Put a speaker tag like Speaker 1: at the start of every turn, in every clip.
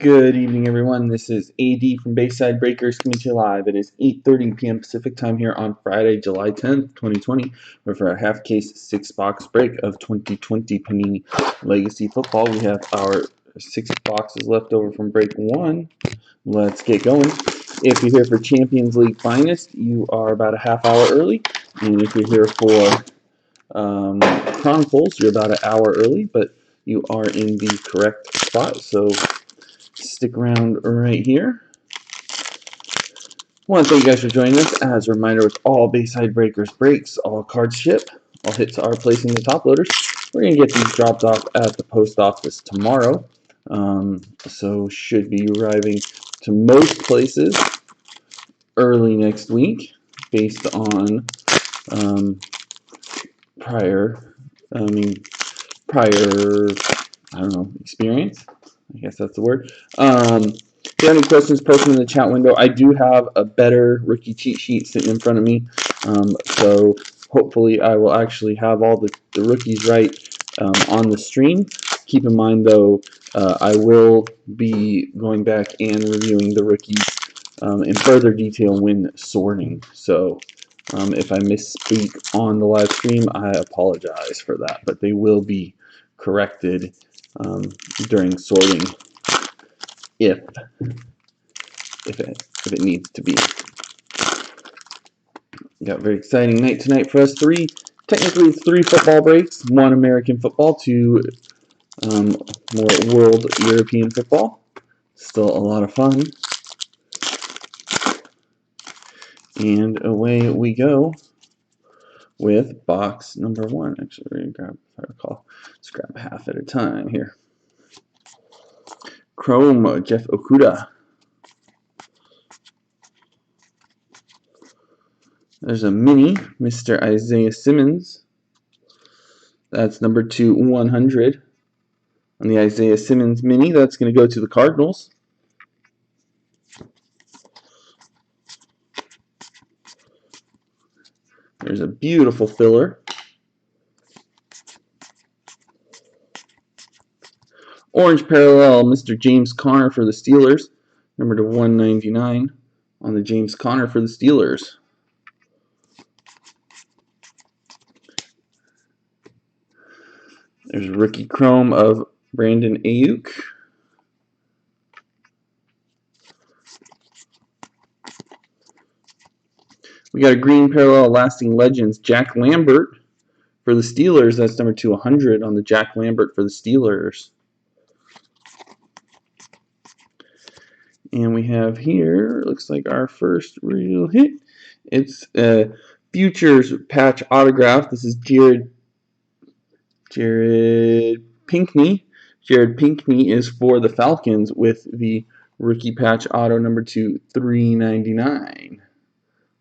Speaker 1: Good evening, everyone. This is AD from Bayside Breakers coming to you live. It is 8:30 p.m. Pacific time here on Friday, July 10th, 2020. We're for our half-case six-box break of 2020 Panini Legacy Football. We have our 6 boxes left over from break 1. Let's get going. If you're here for Champions League Finest, you are about a half hour early. And if you're here for Chronicles, you're about an hour early, but you are in the correct spot. So stick around right here. I want to thank you guys for joining us. As a reminder, with all Bayside Breakers breaks, all cards ship, all hits are placed in the top loaders. We're going to get these dropped off at the post office tomorrow. So should be arriving to most places early next week based on prior experience. I guess that's the word. If you have any questions, post them in the chat window. I do have a better rookie cheat sheet sitting in front of me, so hopefully I will actually have all the rookies right on the stream. Keep in mind, though, I will be going back and reviewing the rookies in further detail when sorting. So if I misspeak on the live stream, I apologize for that, but they will be corrected during sorting if it needs to be. Got a very exciting night tonight for us. Technically it's 3 football breaks, 1 American football, 2 more world European football. Still a lot of fun. And away we go with box number 1. Actually, we're going to grab, if I recall, let's grab half at a time here. Chrome, Jeff Okuda. There's a mini, Mr. Isaiah Simmons. That's number 2/100 on the Isaiah Simmons mini. That's going to go to the Cardinals. There's a beautiful filler. Orange parallel, Mr. James Conner for the Steelers. Number /199 on the James Conner for the Steelers. There's a rookie chrome of Brandon Ayuk. We got a green parallel lasting legends, Jack Lambert for the Steelers. That's number /200 on the Jack Lambert for the Steelers. And we have here, looks like our first real hit. It's a Futures patch autograph. This is Jared Pinkney. Jared Pinkney is for the Falcons with the rookie patch auto number /399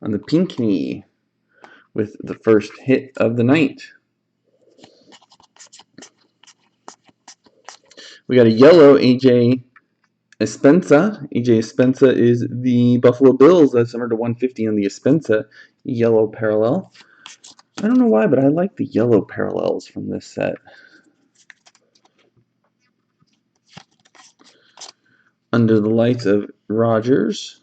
Speaker 1: on the Pinkney with the first hit of the night. We got a yellow AJ Espensa. AJ Espensa is the Buffalo Bills. That's number /150 on the Espensa yellow parallel. I don't know why, but I like the yellow parallels from this set. Under the Lights of Rogers.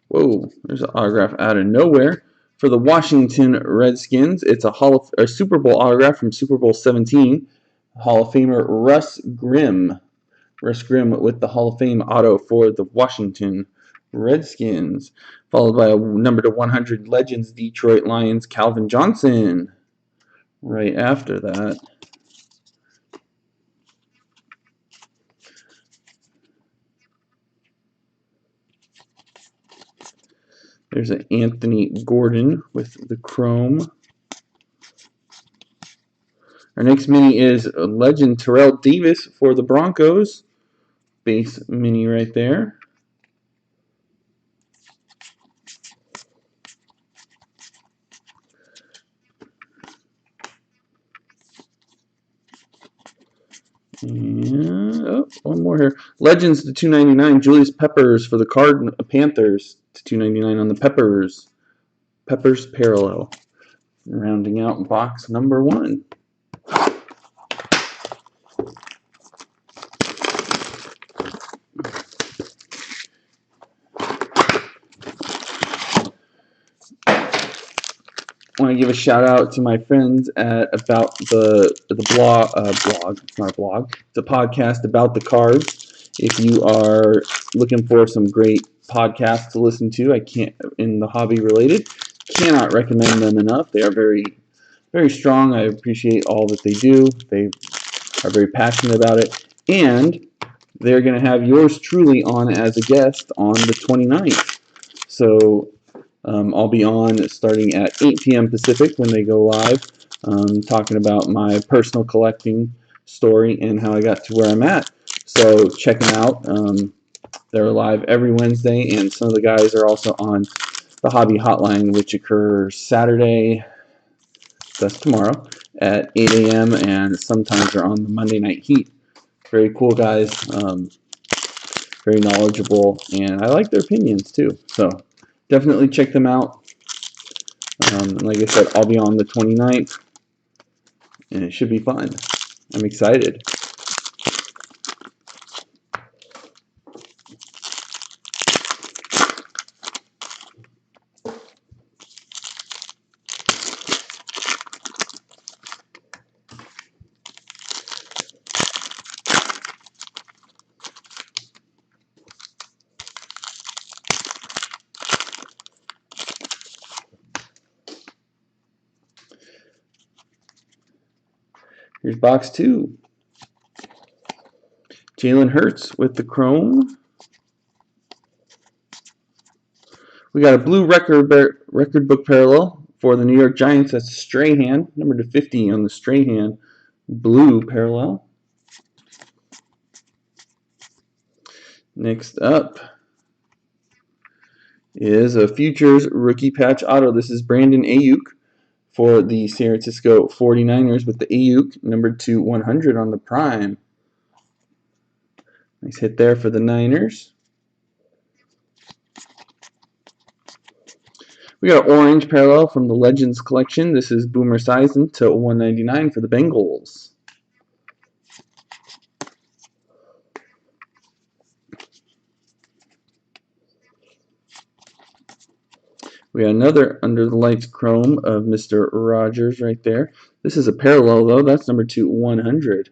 Speaker 1: Whoa, there's an autograph out of nowhere. For the Washington Redskins, it's a Super Bowl autograph from Super Bowl 17. Hall of Famer Russ Grimm. Russ Grimm with the Hall of Fame auto for the Washington Redskins. Followed by a number /100 Legends Detroit Lions Calvin Johnson. Right after that. There's an Anthony Gordon with the chrome. Our next mini is a legend Terrell Davis for the Broncos. Base mini right there. And one more here. Legends /299 Julius Peppers for the Panthers. to $2.99 on the Peppers Parallel. Rounding out box number 1. I want to give a shout out to my friends at About the blog. It's not a blog. It's a podcast about the cards. If you are looking for some great podcasts to listen to, in the hobby related, cannot recommend them enough. They are very, very strong. I appreciate all that they do. They are very passionate about it, and they're going to have yours truly on as a guest on the 29th. So I'll be on starting at 8 p.m. Pacific when they go live, talking about my personal collecting story and how I got to where I'm at. So check them out. They're live every Wednesday, and some of the guys are also on the Hobby Hotline, which occurs Saturday, that's tomorrow, at 8 a.m., and sometimes they're on the Monday Night Heat. Very cool guys, very knowledgeable, and I like their opinions too. So definitely check them out. Like I said, I'll be on the 29th, and it should be fun. I'm excited. Here's box 2. Jalen Hurts with the chrome. We got a blue record book parallel for the New York Giants. That's Strahan, number to 50 on the Strahan blue parallel. Next up is a Futures rookie patch auto. This is Brandon Ayuk for the San Francisco 49ers with the Ayuk, number to 100 on the prime. Nice hit there for the Niners. We got an orange parallel from the Legends collection. This is Boomer Esiason to 199 for the Bengals. We got another Under the Lights chrome of Mr. Rogers right there. This is a parallel though. That's number to 100.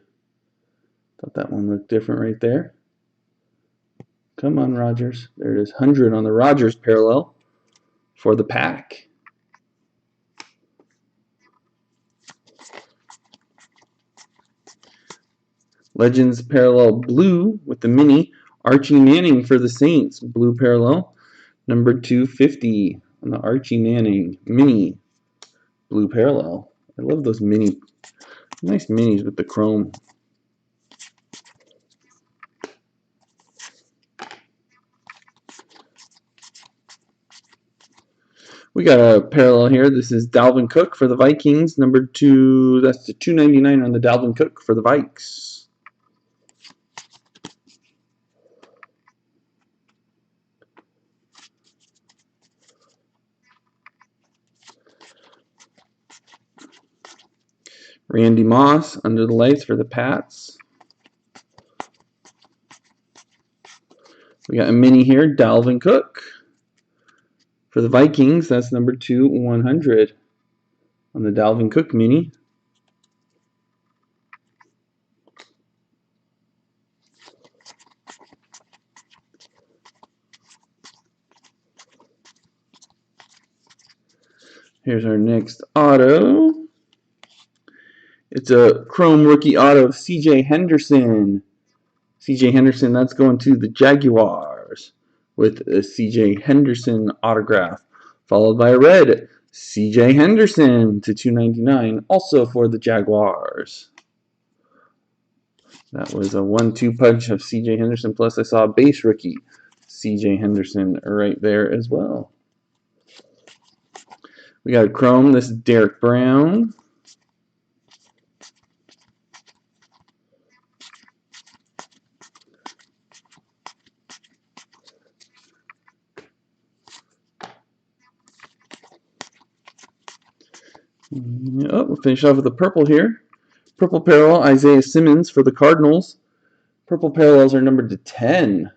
Speaker 1: Thought that one looked different right there. Come on, Rogers. There it is. 100 on the Rogers parallel for the pack. Legends parallel blue with the mini Archie Manning for the Saints. Blue parallel, number 250 on the Archie Manning mini blue parallel. I love those nice minis with the chrome. We got a parallel here. This is Dalvin Cook for the Vikings, number 2. That's the 299 on the Dalvin Cook for the Vikes. Randy Moss under the lights for the Pats. We got a mini here, Dalvin Cook for the Vikings. That's number 2, 100 on the Dalvin Cook mini. Here's our next auto. It's a chrome rookie auto of C.J. Henderson. C.J. Henderson, that's going to the Jaguars with a C.J. Henderson autograph, followed by a red C.J. Henderson to 299, also for the Jaguars. That was a 1-2 punch of C.J. Henderson, plus I saw a base rookie C.J. Henderson right there as well. We got a chrome. This is Derek Brown. Oh, we'll finish off with the purple here. Purple parallel, Isaiah Simmons for the Cardinals. Purple parallels are numbered to 10.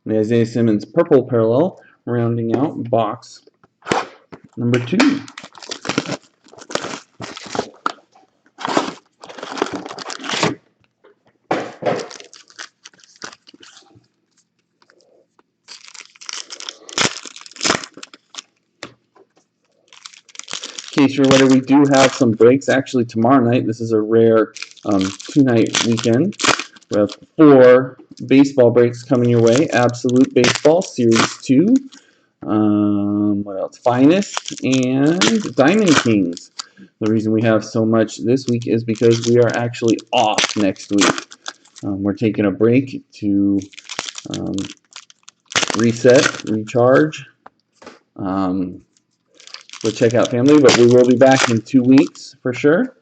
Speaker 1: The Isaiah Simmons purple parallel, rounding out box number 2. In case you're wondering, we do have some breaks actually tomorrow night. This is a rare 2-night weekend. We have 4 baseball breaks coming your way. Absolute Baseball Series 2. What else? Finest and Diamond Kings. The reason we have so much this week is because we are actually off next week. We're taking a break to reset, recharge, with Checkout Family, but we will be back in 2 weeks for sure.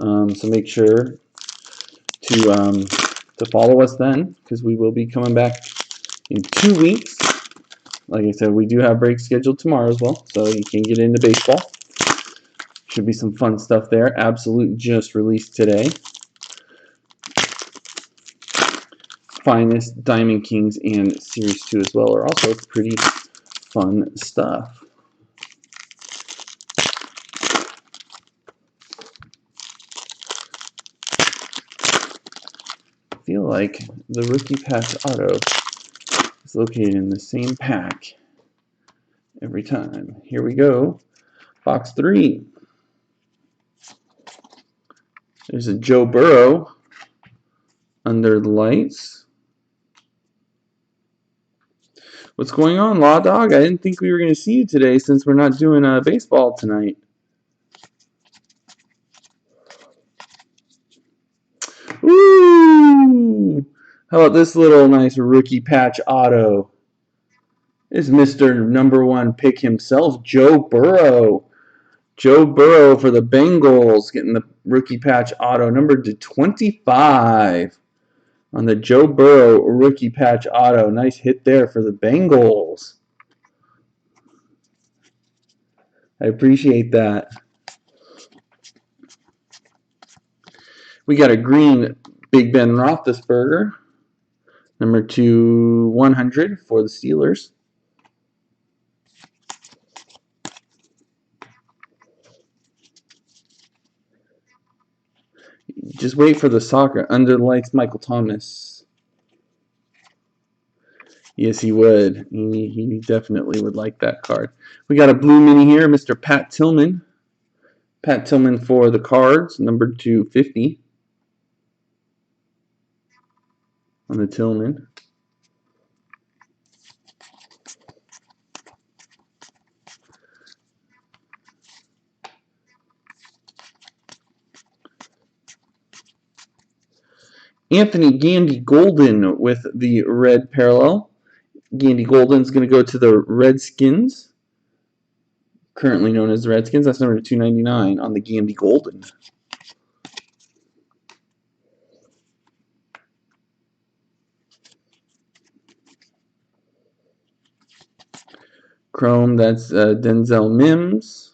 Speaker 1: So make sure to follow us then, because we will be coming back in 2 weeks. Like I said, we do have breaks scheduled tomorrow as well, so you can get into baseball. Should be some fun stuff there. Absolute just released today. Finest, Diamond Kings, and Series 2 as well are also pretty fun stuff. I feel like the Rookie Patch Auto is located in the same pack every time. Here we go. Box 3. There's a Joe Burrow under the lights. What's going on, Law Dog? I didn't think we were going to see you today since we're not doing baseball tonight. Ooh! How about this little nice rookie patch auto? It's Mr. Number 1 pick himself, Joe Burrow. Joe Burrow for the Bengals, getting the rookie patch auto, numbered to 25 on the Joe Burrow rookie patch auto. Nice hit there for the Bengals. I appreciate that. We got a green Big Ben Roethlisberger, number 2/100 for the Steelers. Just wait for the soccer. Under the lights, Michael Thomas. Yes, he would. He definitely would like that card. We got a blue mini here, Mr. Pat Tillman. Pat Tillman for the Cards, number 250 on the Tillman. Anthony Gandy Golden with the red parallel. Gandy Golden's going to go to the Redskins, currently known as the Redskins. That's number 299 on the Gandy Golden. Chrome, that's Denzel Mims.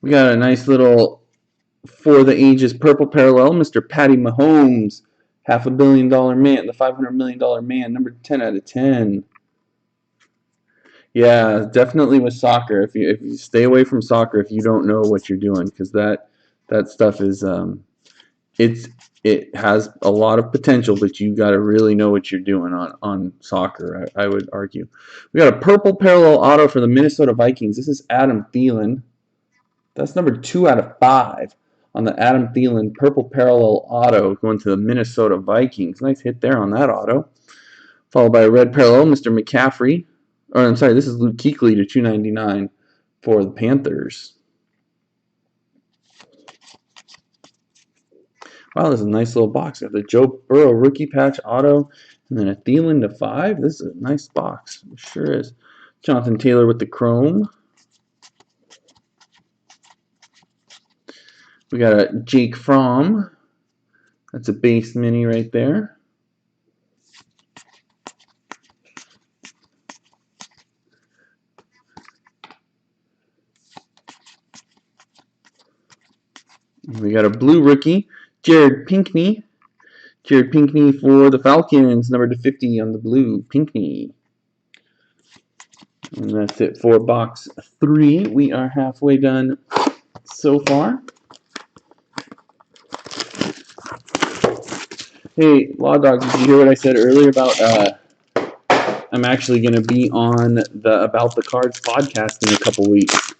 Speaker 1: We got a nice little For the Ages purple parallel, Mr. Patty Mahomes, $500 million man, the $500 million man, number 10 out of 10. Yeah, definitely with soccer. If you stay away from soccer if you don't know what you're doing, because that stuff is it has a lot of potential, but you got to really know what you're doing on soccer. I would argue. We got a purple parallel auto for the Minnesota Vikings. This is Adam Thielen. That's number 2 out of 5 on the Adam Thielen purple parallel auto going to the Minnesota Vikings. Nice hit there on that auto. Followed by a red parallel, Mr. McCaffrey. Or I'm sorry, this is Luke Kuechly to 299 for the Panthers. Wow, this is a nice little box. Got the Joe Burrow rookie patch auto, and then a Thielen to 5. This is a nice box. It sure is. Jonathan Taylor with the chrome. We got a Jake Fromm. That's a base mini right there. We got a blue rookie, Jared Pinkney. Jared Pinkney for the Falcons, number /50 on the blue, Pinkney. And that's it for box 3. We are halfway done so far. Hey, Law Dog, did you hear what I said earlier about I'm actually going to be on the About the Cards podcast in a couple weeks?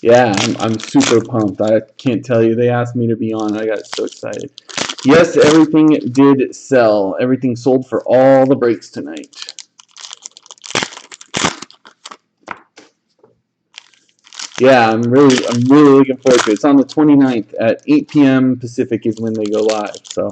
Speaker 1: Yeah, I'm super pumped. I can't tell you. They asked me to be on. I got so excited. Yes, everything did sell. Everything sold for all the breaks tonight. Yeah, I'm really looking forward to it. It's on the 29th at 8 p.m. Pacific is when they go live. So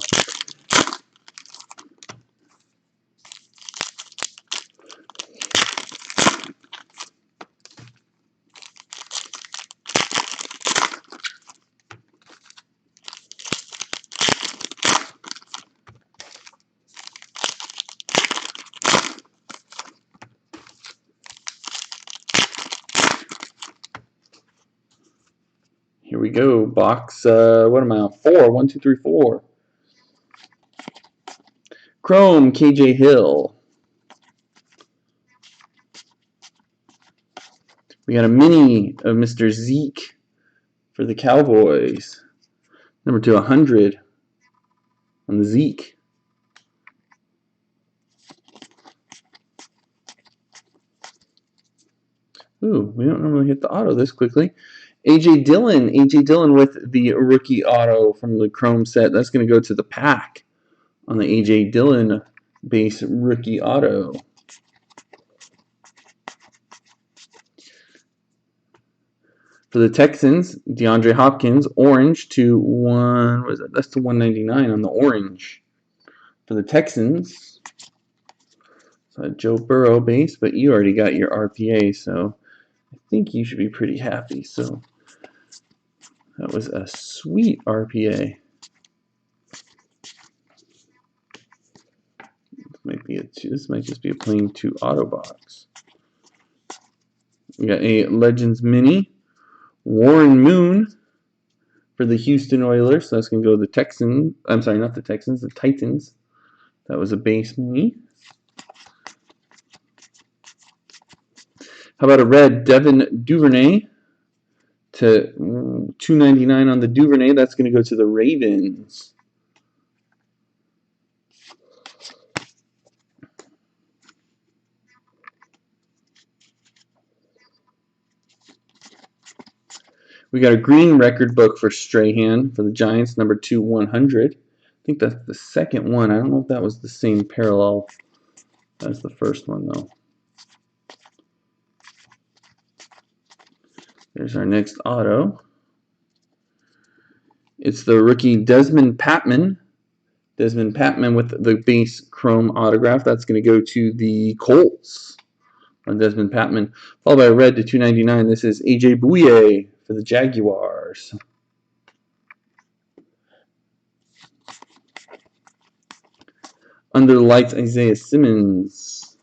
Speaker 1: here we go. Box, what am I on? 4. 1, 2, 3, 4. Chrome, KJ Hill. We got a mini of Mr. Zeke for the Cowboys. Number 2/100 on the Zeke. Ooh, we don't normally hit the auto this quickly. A.J. Dillon with the rookie auto from the Chrome set. That's going to go to the pack on the A.J. Dillon base rookie auto. For the Texans, DeAndre Hopkins, orange to 1, what is that? That's to 199 on the orange. For the Texans, Joe Burrow base, but you already got your RPA, so I think you should be pretty happy. So that was a sweet RPA. This might just be a plain 2 auto box. We got a Legends Mini, Warren Moon for the Houston Oilers. So that's going to go to the Texans. I'm sorry, not the Texans, the Titans. That was a base mini. How about a red Devin Duvernay to 299 on the Duvernay? That's going to go to the Ravens. We got a green record book for Strahan for the Giants, number 2/100. I think that's the second one. I don't know if that was the same parallel as the first one, though. There's our next auto. It's the rookie Desmond Patman. Desmond Patman with the base chrome autograph. That's going to go to the Colts on Desmond Patman. Followed by a red to 299. This is A.J. Bouye for the Jaguars. Under the lights, Isaiah Simmons.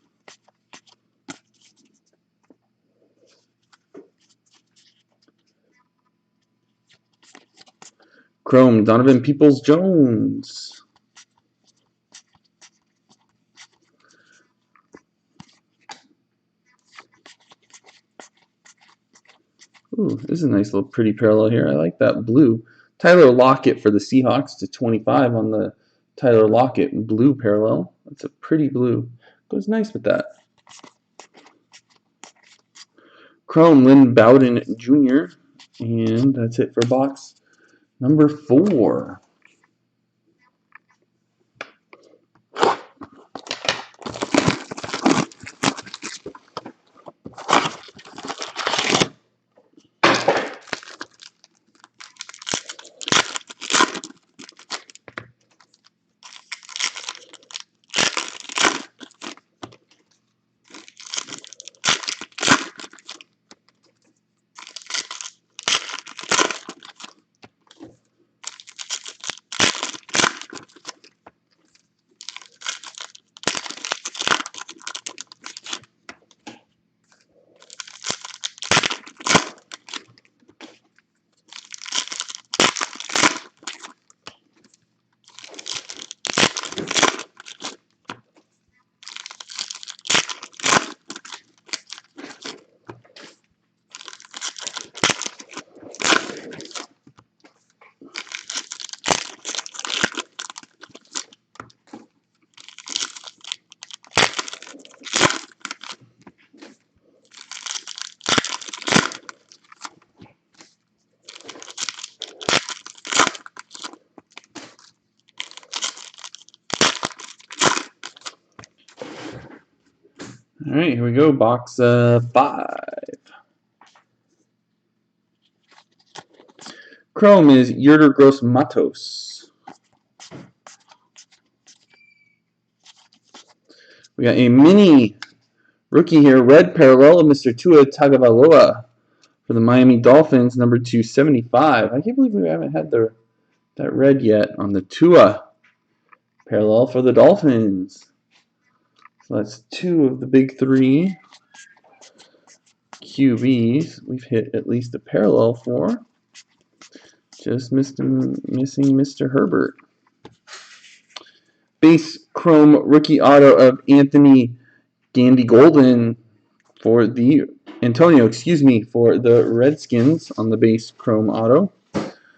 Speaker 1: Chrome, Donovan Peoples-Jones. Ooh, this is a nice little pretty parallel here. I like that blue. Tyler Lockett for the Seahawks to 25 on the Tyler Lockett blue parallel. That's a pretty blue. Goes nice with that. Chrome, Lynn Bowden Jr. And that's it for box number 4. All right, here we go. Box 5. Chrome is Yerder Gross Matos. We got a mini rookie here, red parallel of Mr. Tua Tagovailoa for the Miami Dolphins, number 275. I can't believe we haven't had that red yet on the Tua parallel for the Dolphins. So that's 2 of the big 3 QBs we've hit at least a parallel for. Just missing Mr. Herbert. Base chrome rookie auto of Anthony Gandy Golden for the for the Redskins on the base chrome auto.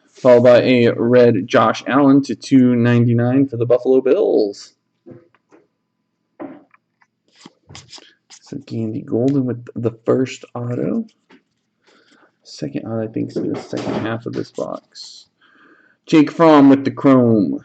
Speaker 1: Followed by a red Josh Allen to 299 for the Buffalo Bills. So Gandy Golden with the first auto. Second auto, I think, is the second half of this box. Jake Fromm with the chrome.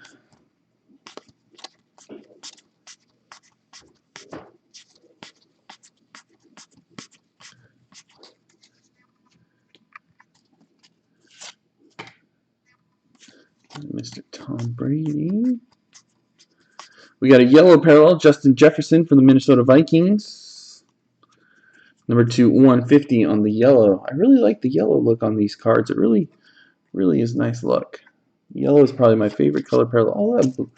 Speaker 1: Mr. Tom Brady. We got a yellow parallel, Justin Jefferson from the Minnesota Vikings. Number 2/150 on the yellow. I really like the yellow look on these cards. It really is nice look. Yellow is probably my favorite color parallel. Oh, that blue.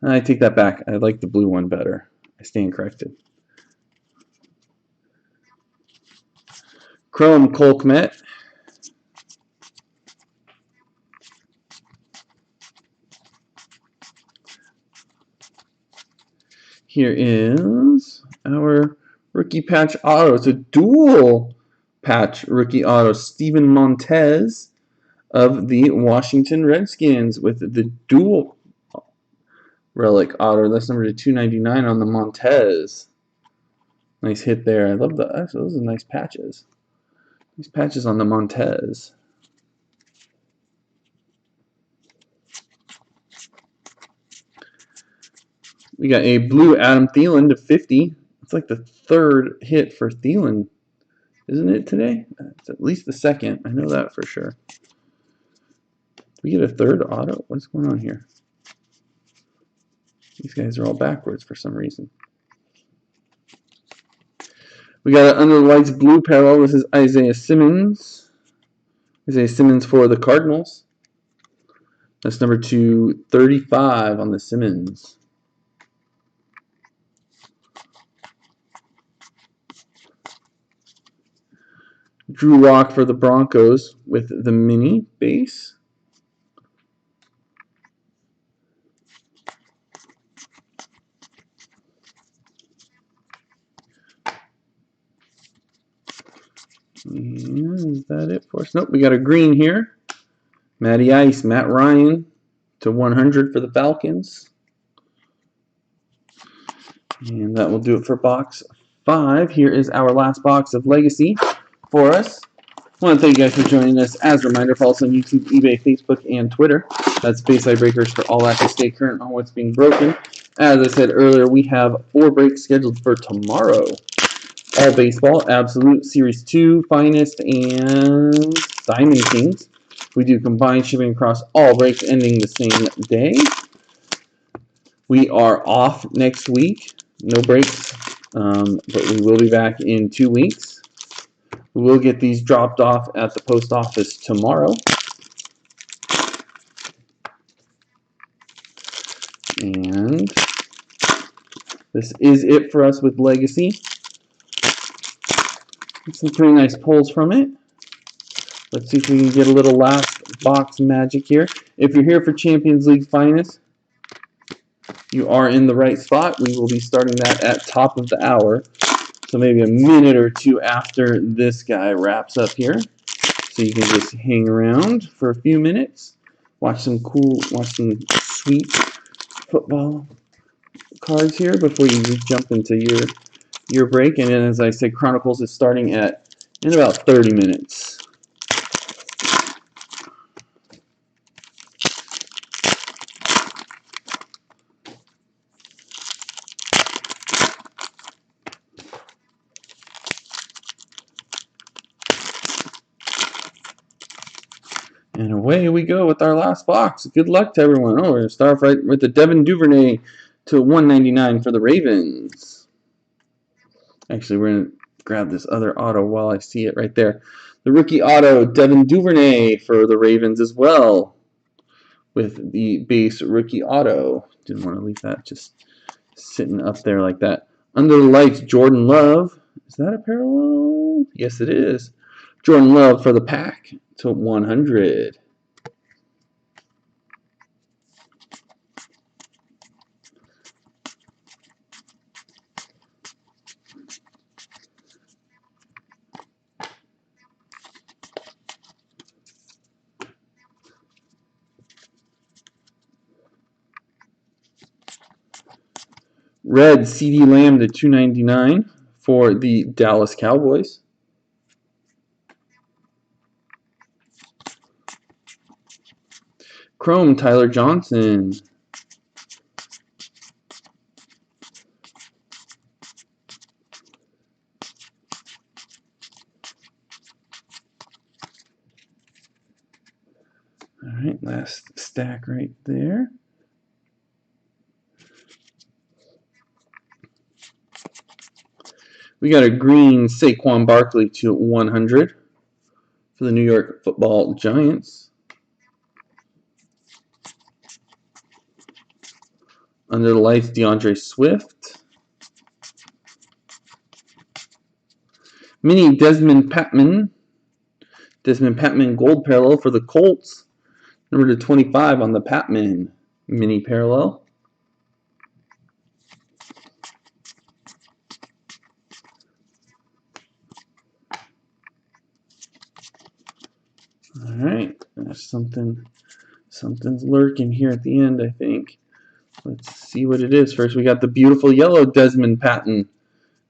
Speaker 1: I take that back. I like the blue one better. I stand corrected. Chrome Cole Kmet. Here is our rookie patch auto. It's a dual patch rookie auto. Steven Montez of the Washington Redskins with the dual relic auto. That's number 299 on the Montez. Nice hit there. I love that. Actually, those are nice patches. These patches on the Montez. We got a blue Adam Thielen to 50. It's like the third hit for Thielen, isn't it, today? It's at least the second. I know that for sure. We get a third auto? What's going on here? These guys are all backwards for some reason. We got an under the lights blue parallel. This is Isaiah Simmons. Isaiah Simmons for the Cardinals. That's number 235 on the Simmons. Drew Lock for the Broncos with the mini base. And is that it for us? Nope, we got a green here. Matty Ice, Matt Ryan to 100 for the Falcons. And that will do it for box 5. Here is our last box of Legacy for us. I want to thank you guys for joining us. As a reminder, follow us on YouTube, eBay, Facebook, and Twitter. That's Bayside Breakers for all that to stay current on what's being broken. As I said earlier, we have 4 breaks scheduled for tomorrow. All baseball, Absolute, Series 2, Finest, and Diamond Kings. We do combined shipping across all breaks ending the same day. We are off next week. No breaks, but we will be back in 2 weeks. We will get these dropped off at the post office tomorrow. And this is it for us with Legacy. Some pretty nice pulls from it. Let's see if we can get a little last box magic here. If you're here for Champions League Finest, you are in the right spot. We will be starting that at top of the hour. So maybe a minute or two after this guy wraps up here. So you can just hang around for a few minutes. Watch some sweet football cards here before you jump into your break. And then, as I said, Chronicles is starting in about 30 minutes. And away we go with our last box. Good luck to everyone. Oh, we're going to start right with the Devin Duvernay to 199 for the Ravens. Actually, we're going to grab this other auto while I see it right there. The rookie auto, Devin Duvernay for the Ravens as well, with the base rookie auto. Didn't want to leave that just sitting up there like that. Under the lights, Jordan Love. Is that a parallel? Yes, it is. Jordan Love for the pack to 100. Red CeeDee Lamb to 299 for the Dallas Cowboys. Chrome Tyler Johnson. All right, last stack right there. We got a green Saquon Barkley to 100 for the New York Football Giants. Under the lights, DeAndre Swift. Mini Desmond Patman. Desmond Patman gold parallel for the Colts. Number to 25 on the Patman mini parallel. All right, there's something's lurking here at the end, I think. Let's see what it is. First, we got the beautiful yellow Desmond Patton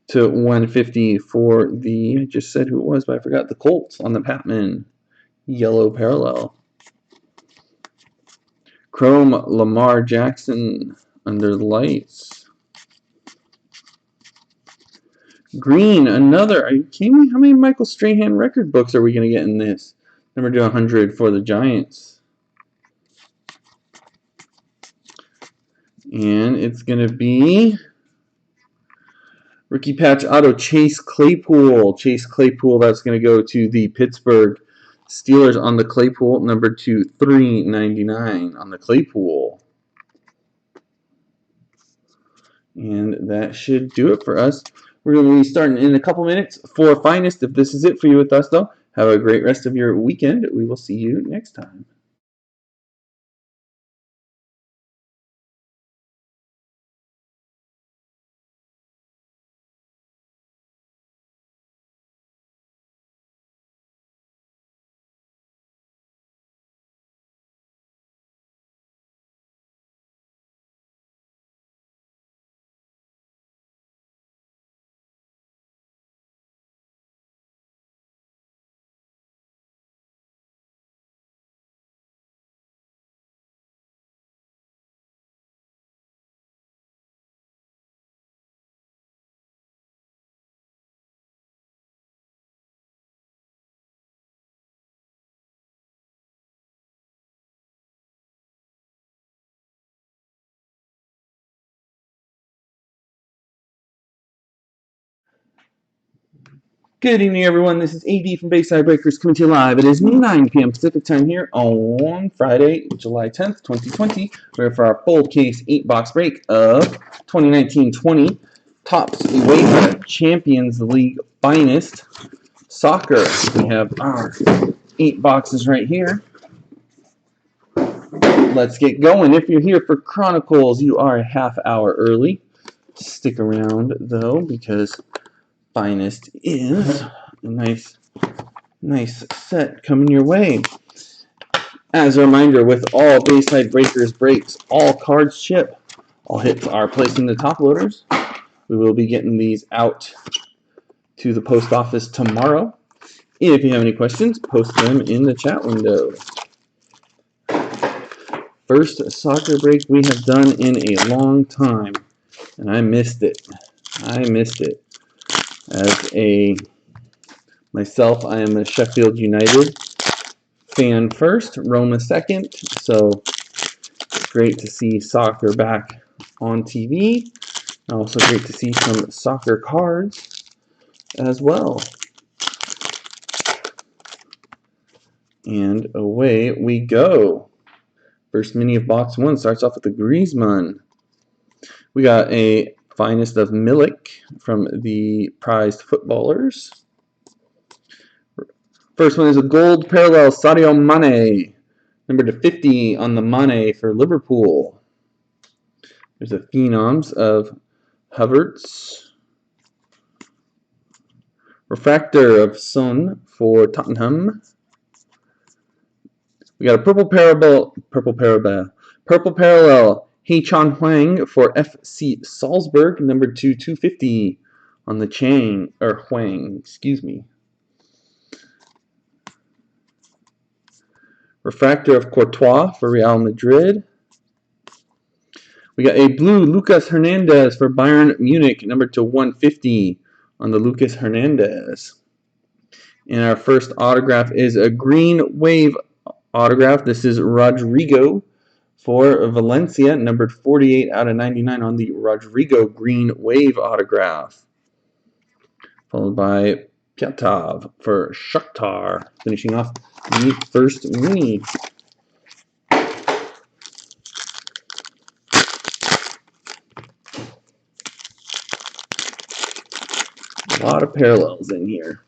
Speaker 1: to 150 for the, I just said who it was, but I forgot, the Colts on the Patman yellow parallel. Chrome Lamar Jackson under the lights. Green, another. Are you kidding me? How many Michael Strahan record books are we going to get in this? Number to 100 for the Giants. And it's going to be rookie patch auto Chase Claypool. Chase Claypool, that's going to go to the Pittsburgh Steelers on the Claypool, number to 399 on the Claypool. And that should do it for us. We're going to be starting in a couple minutes for Finest. If this is it for you with us, though, have a great rest of your weekend. We will see you next time. Good evening, everyone. This is AD from Bayside Breakers coming to you live. It is 9 p.m. Pacific time here on Friday, July 10th, 2020. We're for our full case 8-box break of 2019-20 Topps UEFA Champions League Finest Soccer. We have our 8 boxes right here. Let's get going. If you're here for Chronicles, you are a half hour early. Stick around, though, because Finest is a nice set coming your way. As a reminder, with all Bayside Breakers breaks, all cards ship. All hits are placed in the top loaders. We will be getting these out to the post office tomorrow. If you have any questions, post them in the chat window. First soccer break we have done in a long time, and I missed it. As myself, I am a Sheffield United fan first, Roma second. So great to see soccer back on TV. Also great to see some soccer cards as well. And away we go. First mini of box 1 starts off with the Griezmann. We got a Finest of Milik from the prized footballers. First one is a gold parallel Sadio Mane, number to 50 on the Mane for Liverpool. There's a Phenoms of Havertz. Refractor of Son for Tottenham. We got a purple parallel Hee-Chan Hwang for FC Salzburg, number 250 on the Chang, or Hwang, excuse me. Refractor of Courtois for Real Madrid. We got a blue Lucas Hernandez for Bayern Munich, number to 150 on the Lucas Hernandez. And our first autograph is a green wave autograph. This is Rodrigo for Valencia, numbered 48 out of 99 on the Rodrigo green wave autograph. Followed by Pyatov for Shakhtar, finishing off the first mini. A lot of parallels in here.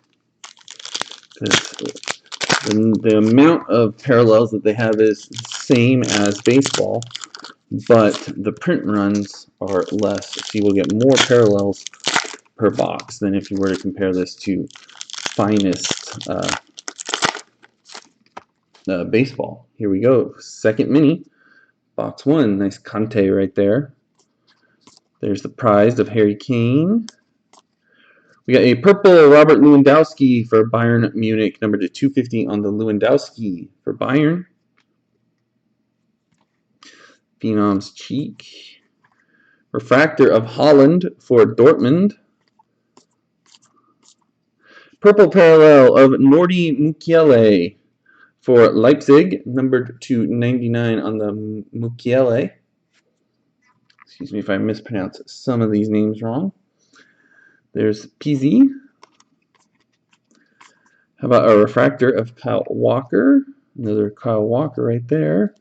Speaker 1: The amount of parallels that they have is the same as baseball, but the print runs are less. So you will get more parallels per box than if you were to compare this to Finest baseball. Here we go. Second mini. Box 1. Nice Conte right there. There's the prize of Harry Kane. We got a purple Robert Lewandowski for Bayern Munich, number to 250 on the Lewandowski for Bayern. Phenom's cheek. Refractor of Holland for Dortmund. Purple parallel of Nordi Mukiele for Leipzig, numbered to 99 on the Mukiele. Excuse me if I mispronounce some of these names wrong. There's PZ. How about a refractor of Kyle Walker? Another Kyle Walker right there.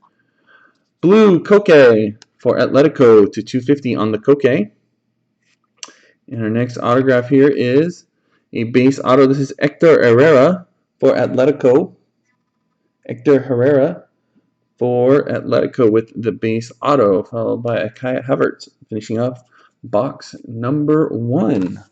Speaker 1: Blue Koke for Atletico to 250 on the Koke. And our next autograph here is a base auto. This is Hector Herrera for Atletico. Hector Herrera for Atletico with the base auto, followed by a Kai Havertz, finishing off box number 1.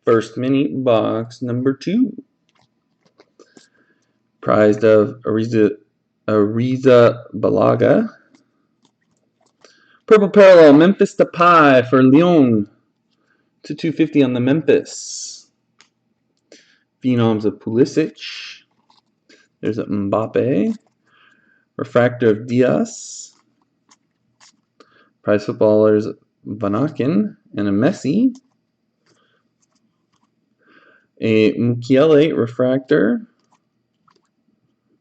Speaker 1: First mini, box number 2. Prized of Ariza Balaga. Purple parallel, Memphis Depay for Lyon to 250 on the Memphis. Phenoms of Pulisic. There's a Mbappe. Refractor of Diaz. Prize footballers Vanaken and a Messi. A Mukiele refractor.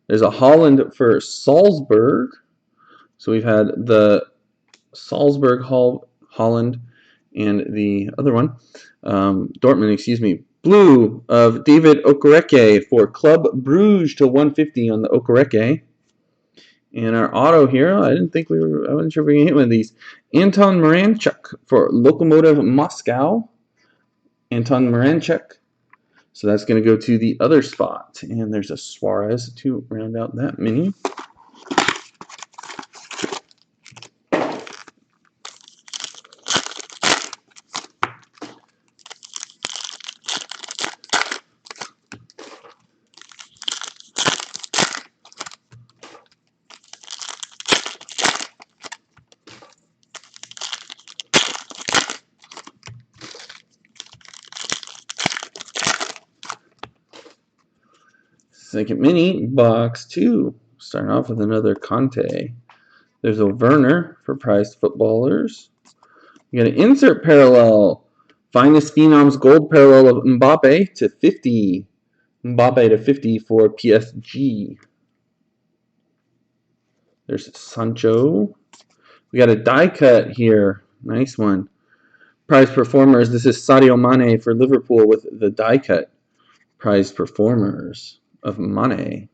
Speaker 1: There's a Holland for Salzburg. So we've had the Salzburg Holland and the other one, Dortmund, excuse me. Blue of David Okereke for Club Bruges to 150 on the Okereke. And our auto here, I wasn't sure if we were going to hit one of these. Anton Miranchuk for Lokomotiv Moscow. Anton Miranchuk. So that's going to go to the other spot. And there's a Suarez to round out that mini. Second mini, box 2. Starting off with another Conte. There's a Werner for prized footballers. You got an insert parallel. Finest Phenoms gold parallel of Mbappe to 50. Mbappe to 50 for PSG. There's Sancho. We got a die cut here. Nice one. Prize performers. This is Sadio Mane for Liverpool with the die cut. Prize performers of Mane.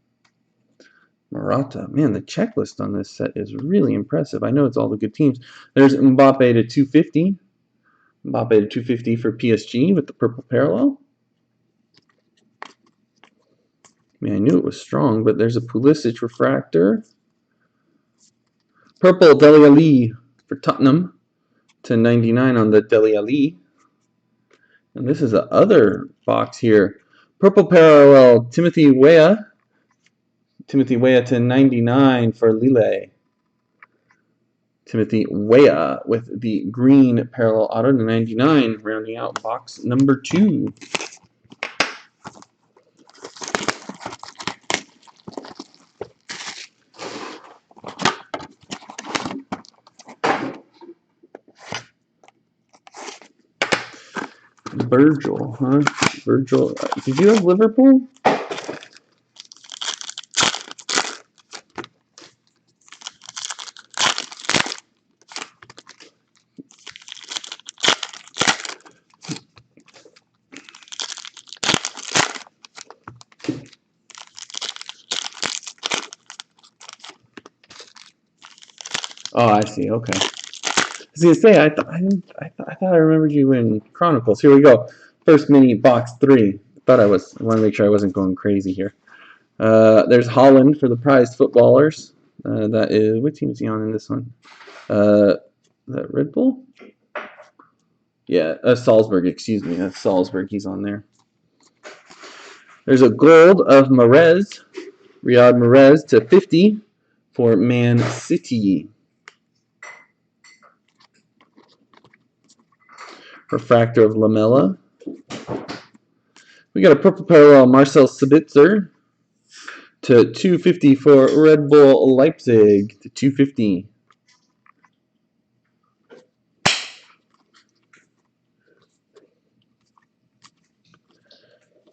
Speaker 1: Morata. Man, the checklist on this set is really impressive. I know it's all the good teams. There's Mbappe to 250. Mbappe to 250 for PSG with the purple parallel. I mean, I knew it was strong, but there's a Pulisic refractor. Purple Dele Alli for Tottenham to 99 on the Dele Alli. And this is the other box here. Purple parallel Timothy Weah. Timothy Weah to 99 for Lille. Timothy Weah with the green parallel auto to 99, rounding out box number 2. Virgil, huh? Virgil. Did you have Liverpool? Oh, I see. Okay. I was gonna say I thought I remembered you in Chronicles. Here we go. First mini box 3. I want to make sure I wasn't going crazy here. There's Holland for the prized footballers. That is, what team is he on in this one? Is that Red Bull? Yeah, Salzburg. Excuse me. That's Salzburg. He's on there. There's a gold of Mahrez, Riyad Mahrez to 50 for Man City. Refractor of Lamella. We got a purple parallel Marcel Sabitzer to 250 for Red Bull Leipzig to 250.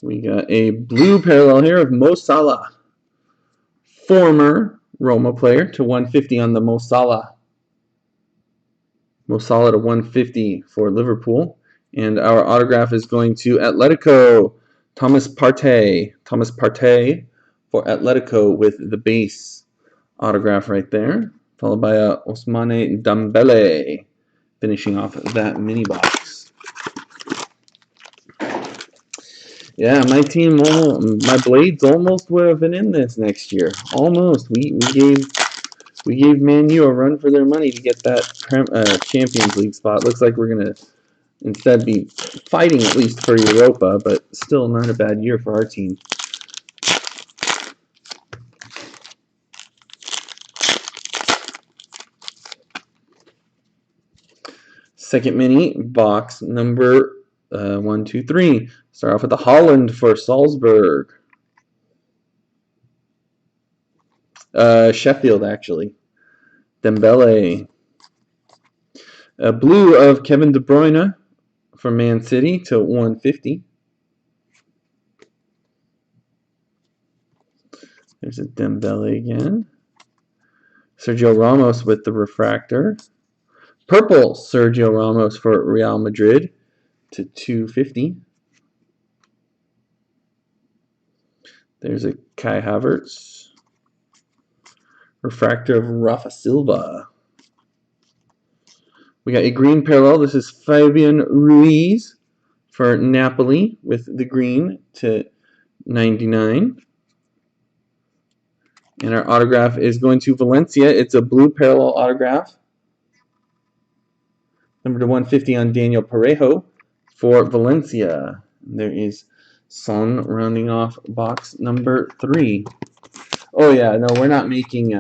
Speaker 1: We got a blue parallel here of Mo Salah, former Roma player, to 150 on the Mo Salah. Mo Salah to 150 for Liverpool. And our autograph is going to Atletico, Thomas Partey. Thomas Partey for Atletico with the base autograph right there. Followed by Ousmane Dembele finishing off that mini box. Yeah, my team, my Blades almost would have been in this next year. Almost. We gave Man U a run for their money to get that Champions League spot. Looks like we're going to instead be fighting at least for Europa, but still not a bad year for our team. Second mini, box number 1, 2, 3. Start off with the Holland for Salzburg. Sheffield, actually. Dembele. A blue of Kevin De Bruyne for Man City to 150. There's a Dembele again. Sergio Ramos with the refractor. Purple Sergio Ramos for Real Madrid to 250. There's a Kai Havertz. Refractor of Rafa Silva. We got a green parallel. This is Fabian Ruiz for Napoli with the green to 99. And our autograph is going to Valencia. It's a blue parallel autograph. Number to 150 on Daniel Parejo for Valencia. There is Son rounding off box number 3. Oh yeah, no, we're not making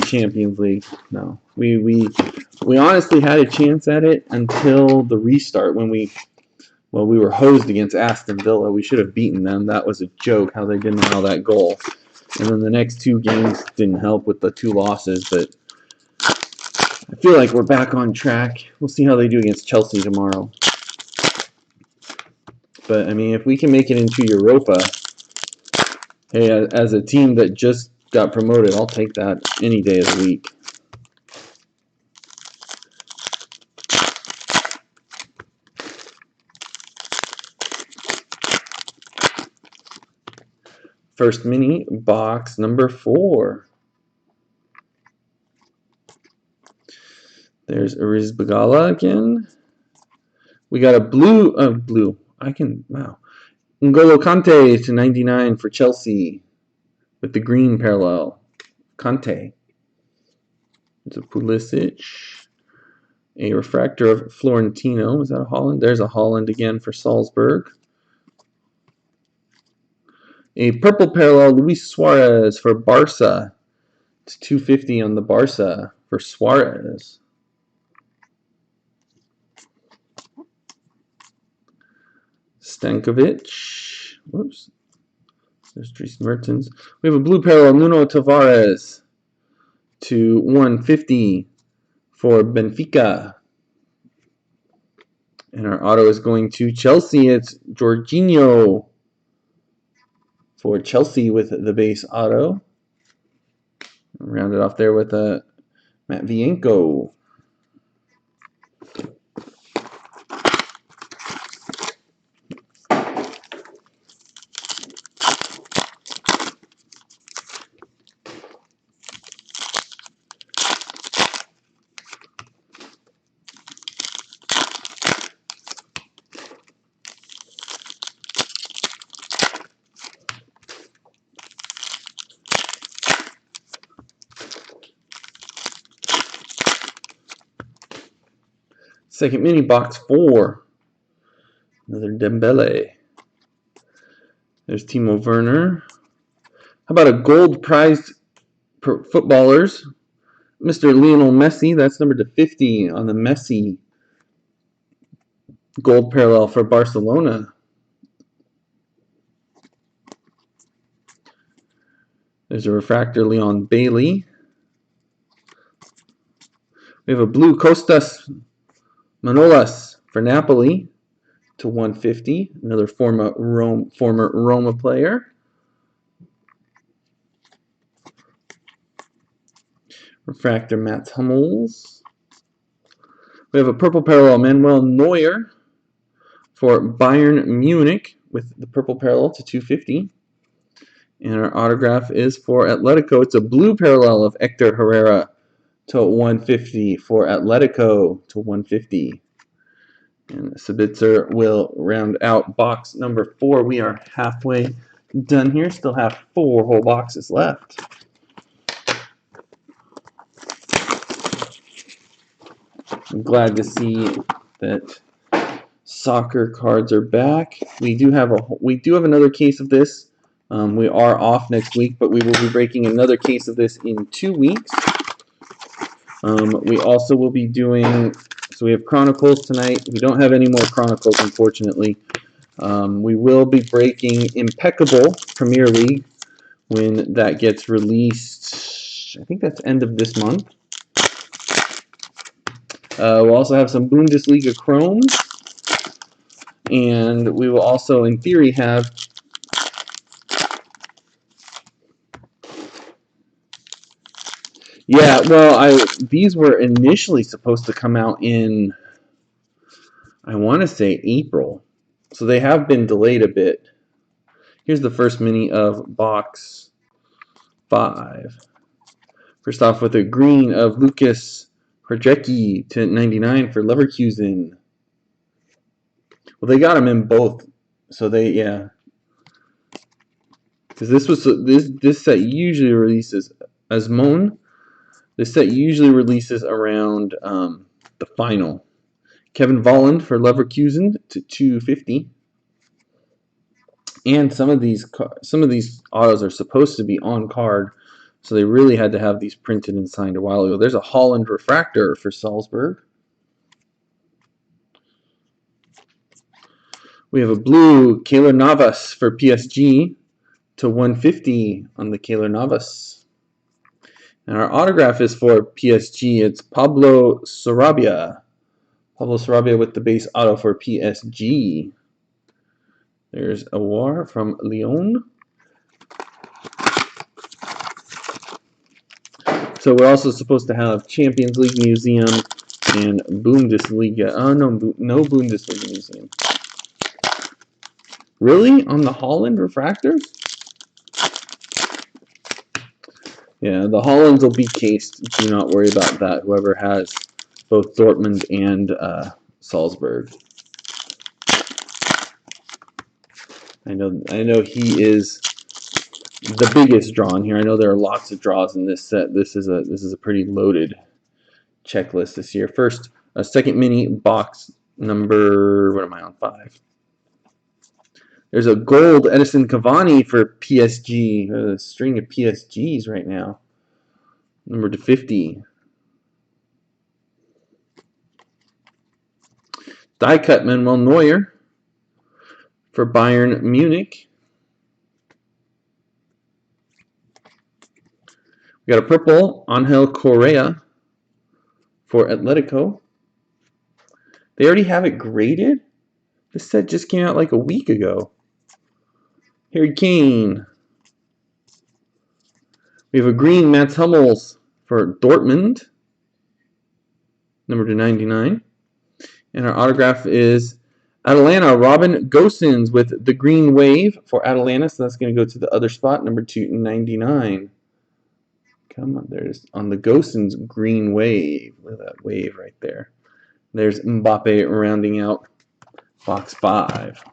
Speaker 1: Champions League. No, we honestly had a chance at it until the restart when we Well, we were hosed against Aston Villa. We should have beaten them. That was a joke how they didn't allow that goal. And then the next 2 games didn't help with the 2 losses, but I feel like we're back on track. We'll see how they do against Chelsea tomorrow. But, I mean, if we can make it into Europa, hey, as a team that just got promoted, I'll take that any day of the week. First mini, box number 4. There's Arizbagala again. We got a blue. Wow. N'Golo Kante to 99 for Chelsea with the green parallel. Kante. There's a Pulisic. A refractor of Florentino. Is that a Holland? There's a Holland again for Salzburg. A purple parallel, Luis Suarez for Barca. It's 250 on the Barca for Suarez. Stankovic. Whoops. There's Dries Mertens. We have a blue parallel, Nuno Tavares to 150 for Benfica. And our auto is going to Chelsea. It's Jorginho for Chelsea with the base auto. Round it off there with a Matvienko. Second mini, box 4. Another Dembele. There's Timo Werner. How about a gold prized footballers? Mr. Lionel Messi. That's number to 50 on the Messi gold parallel for Barcelona. There's a refractor, Leon Bailey. We have a blue Costas Manolas for Napoli to 150. Another former Roma player. Refractor, Mats Hummels. We have a purple parallel, Manuel Neuer for Bayern Munich with the purple parallel to 250. And our autograph is for Atletico. It's a blue parallel of Hector Herrera to 150 for Atletico to 150. And Sabitzer will round out box number 4. We are halfway done here. Still have 4 whole boxes left. I'm glad to see that soccer cards are back. We do have another case of this. We are off next week, but we will be breaking another case of this in 2 weeks. We also will be doing, so we have Chronicles tonight. We don't have any more Chronicles, unfortunately. We will be breaking Impeccable Premier League when that gets released. I think that's end of this month. We'll also have some Bundesliga Chrome. And we will also, in theory, have these were initially supposed to come out in, I want to say, April. So they have been delayed a bit. Here's the first mini of box 5. First off with a green of Lucas Hrdecki to 99 for Leverkusen. Well, they got him in both. So because this set usually releases as Moan. This set usually releases around the final. Kevin Volland for Leverkusen to 250. And some of these autos are supposed to be on card, so they really had to have these printed and signed a while ago. There's a Holland refractor for Salzburg. We have a blue Keylor Navas for PSG to 150 on the Keylor Navas. And our autograph is for PSG. It's Pablo Sarabia. Pablo Sarabia with the base auto for PSG. There's Awar from Lyon. So we're also supposed to have Champions League Museum and Bundesliga. Oh, no Bundesliga Museum. Really? On the Holland refractors? Yeah, the Hollands will be cased. Do not worry about that. Whoever has both Dortmund and Salzburg. I know he is the biggest draw in here. I know there are lots of draws in this set. This is a pretty loaded checklist this year. First, a second mini box number. What am I on? 5. There's a gold Edison Cavani for PSG. There's a string of PSGs right now. Number to 50. Die cut Manuel Neuer for Bayern Munich. We got a purple Angel Correa for Atletico. They already have it graded? This set just came out like a week ago. Harry Kane. We have a green Mats Hummels for Dortmund. Number to 99. And our autograph is Atalanta, Robin Gosens with the green wave for Atalanta. So that's going to go to the other spot, number 299. Come on, there's on the Gosens green wave. Look at that wave right there. There's Mbappe rounding out box 5.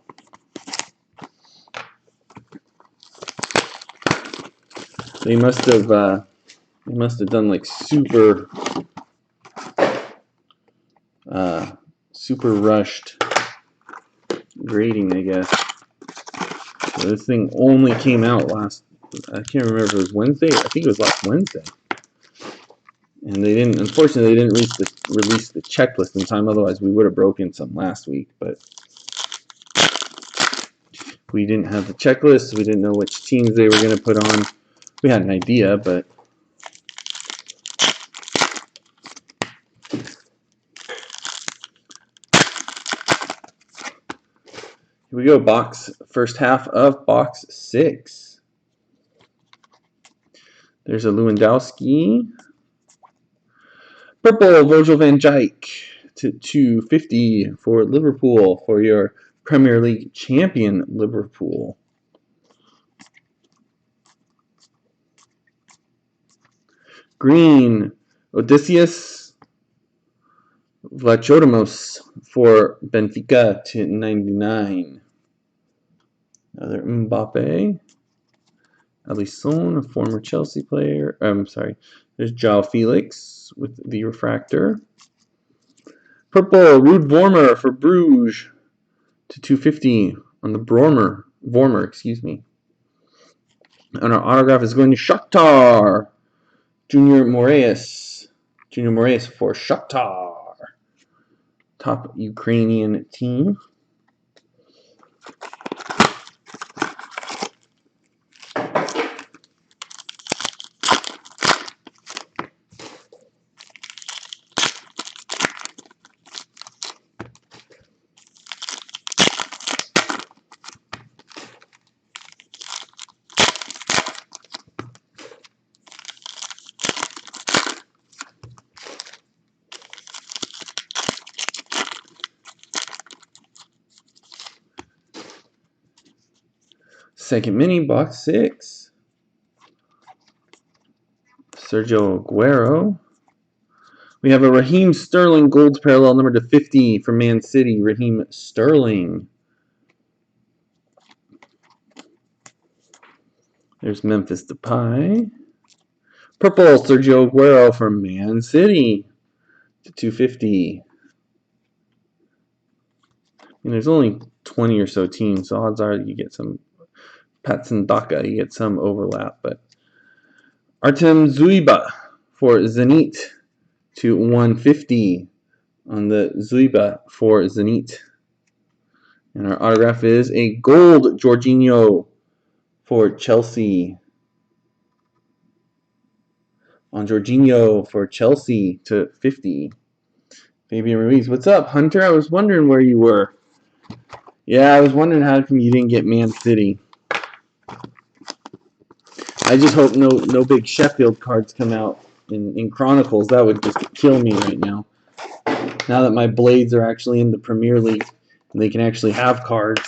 Speaker 1: They must have done like super rushed grading, I guess. So this thing only came out I can't remember if it was Wednesday. I think it was last Wednesday. And unfortunately, they didn't release the checklist in time. Otherwise, we would have broken some last week. But we didn't have the checklist. We didn't know which teams they were going to put on. We had an idea, but here we go. First half of box 6. There's a Lewandowski. Purple Virgil van Dijk to 250 for Liverpool for your Premier League champion Liverpool. Green Odysseus Vlachodimos for Benfica to 99. Another Mbappe. Alisson, a former Chelsea player. I'm sorry. There's João Felix with the refractor. Purple Ruud Vormer for Bruges to 250 on the Vormer, excuse me. And our autograph is going to Shakhtar. Junior Moraes for Shakhtar. Top Ukrainian team. Second mini, box 6. Sergio Aguero. We have a Raheem Sterling gold parallel number to 50 for Man City. Raheem Sterling. There's Memphis Depay. Purple Sergio Aguero for Man City to 250. And there's only 20 or so teams, so odds are you get some Patson Daka, you get some overlap. But Artem Zuiba for Zenit to 150 on the Zuiba for Zenit. And our autograph is a gold Jorginho for Chelsea. On Jorginho for Chelsea to 50. Fabian Ruiz. What's up, Hunter? I was wondering where you were. Yeah, I was wondering how come you didn't get Man City. I just hope no big Sheffield cards come out in Chronicles. That would just kill me right now. Now that my Blades are actually in the Premier League and they can actually have cards.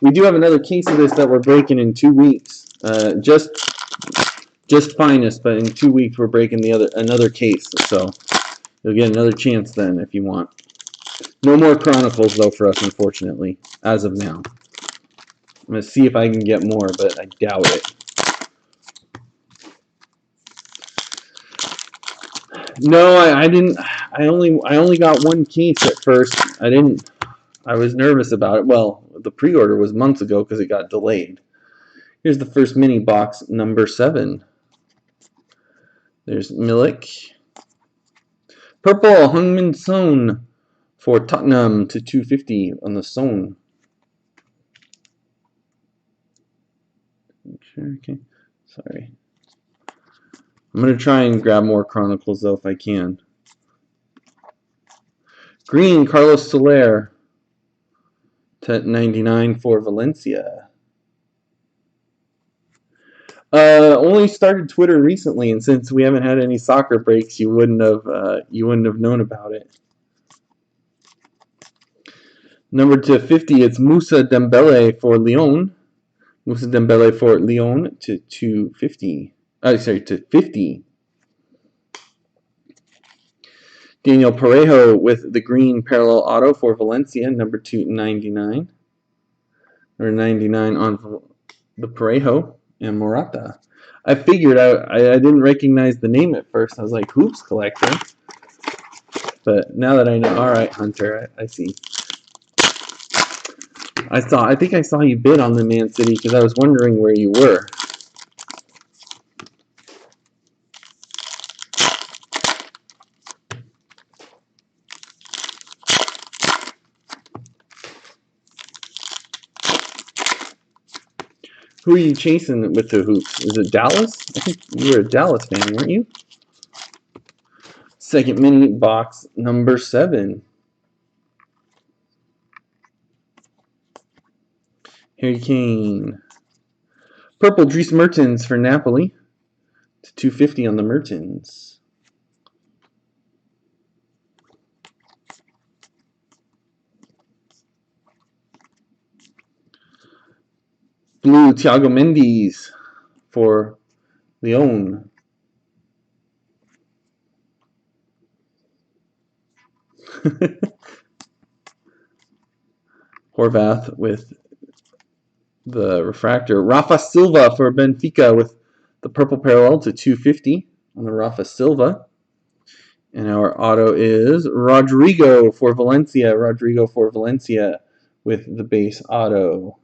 Speaker 1: We do have another case of this that we're breaking in 2 weeks. Just Finest, but in 2 weeks we're breaking another case. So you'll get another chance then if you want. No more Chronicles though for us, unfortunately, as of now. I'm gonna see if I can get more, but I doubt it. No, I didn't. I only got one case at first. I was nervous about it. Well, the pre-order was months ago because it got delayed. Here's the first mini box, number 7. There's Milik. Purple Heung-min Son for Tottenham to 250 on the Son. Okay. Sorry. I'm going to try and grab more Chronicles, though, if I can. Green, Carlos Soler to 99 for Valencia. Only started Twitter recently, and since we haven't had any soccer breaks, you wouldn't have known about it. Number 250, it's Moussa Dembele for Lyon. Moussa Dembele for Lyon to 250. To 50. Daniel Parejo with the green parallel auto for Valencia, number 299. Or 99 on the Parejo and Morata. I figured I didn't recognize the name at first. I was like, Hoops Collector. But now that I know, all right, Hunter, I see. I think I saw you bid on the Man City because I was wondering where you were. Who are you chasing with the hoops? Is it Dallas? I think you were a Dallas fan, weren't you? Second mini box, number 7. Harry Kane. Purple Dries Mertens for Napoli to 250 on the Mertens. Blue Thiago Mendes for Lyon. Horvath with the refractor. Rafa Silva for Benfica with the purple parallel to 250 on the Rafa Silva. And our auto is Rodrigo for Valencia. Rodrigo for Valencia with the base auto.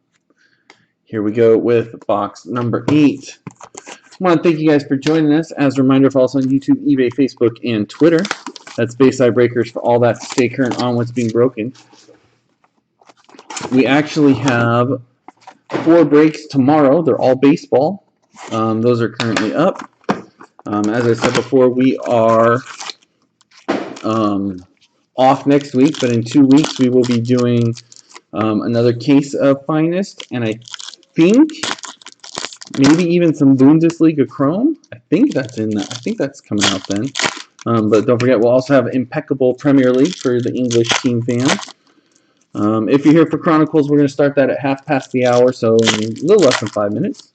Speaker 1: Here we go with box number 8. I want to thank you guys for joining us. As a reminder, follow us on YouTube, eBay, Facebook, and Twitter. That's Bayside Breakers for all that to stay current on what's being broken. We actually have 4 breaks tomorrow. They're all baseball. Those are currently up. As I said before, we are off next week, but in 2 weeks we will be doing another case of Finest, and I think maybe even some Bundesliga Chrome. I think that's coming out then. But don't forget, we'll also have Impeccable Premier League for the English team fans. If you're here for Chronicles, we're going to start that at 1/2 the hour, so in a little less than 5 minutes.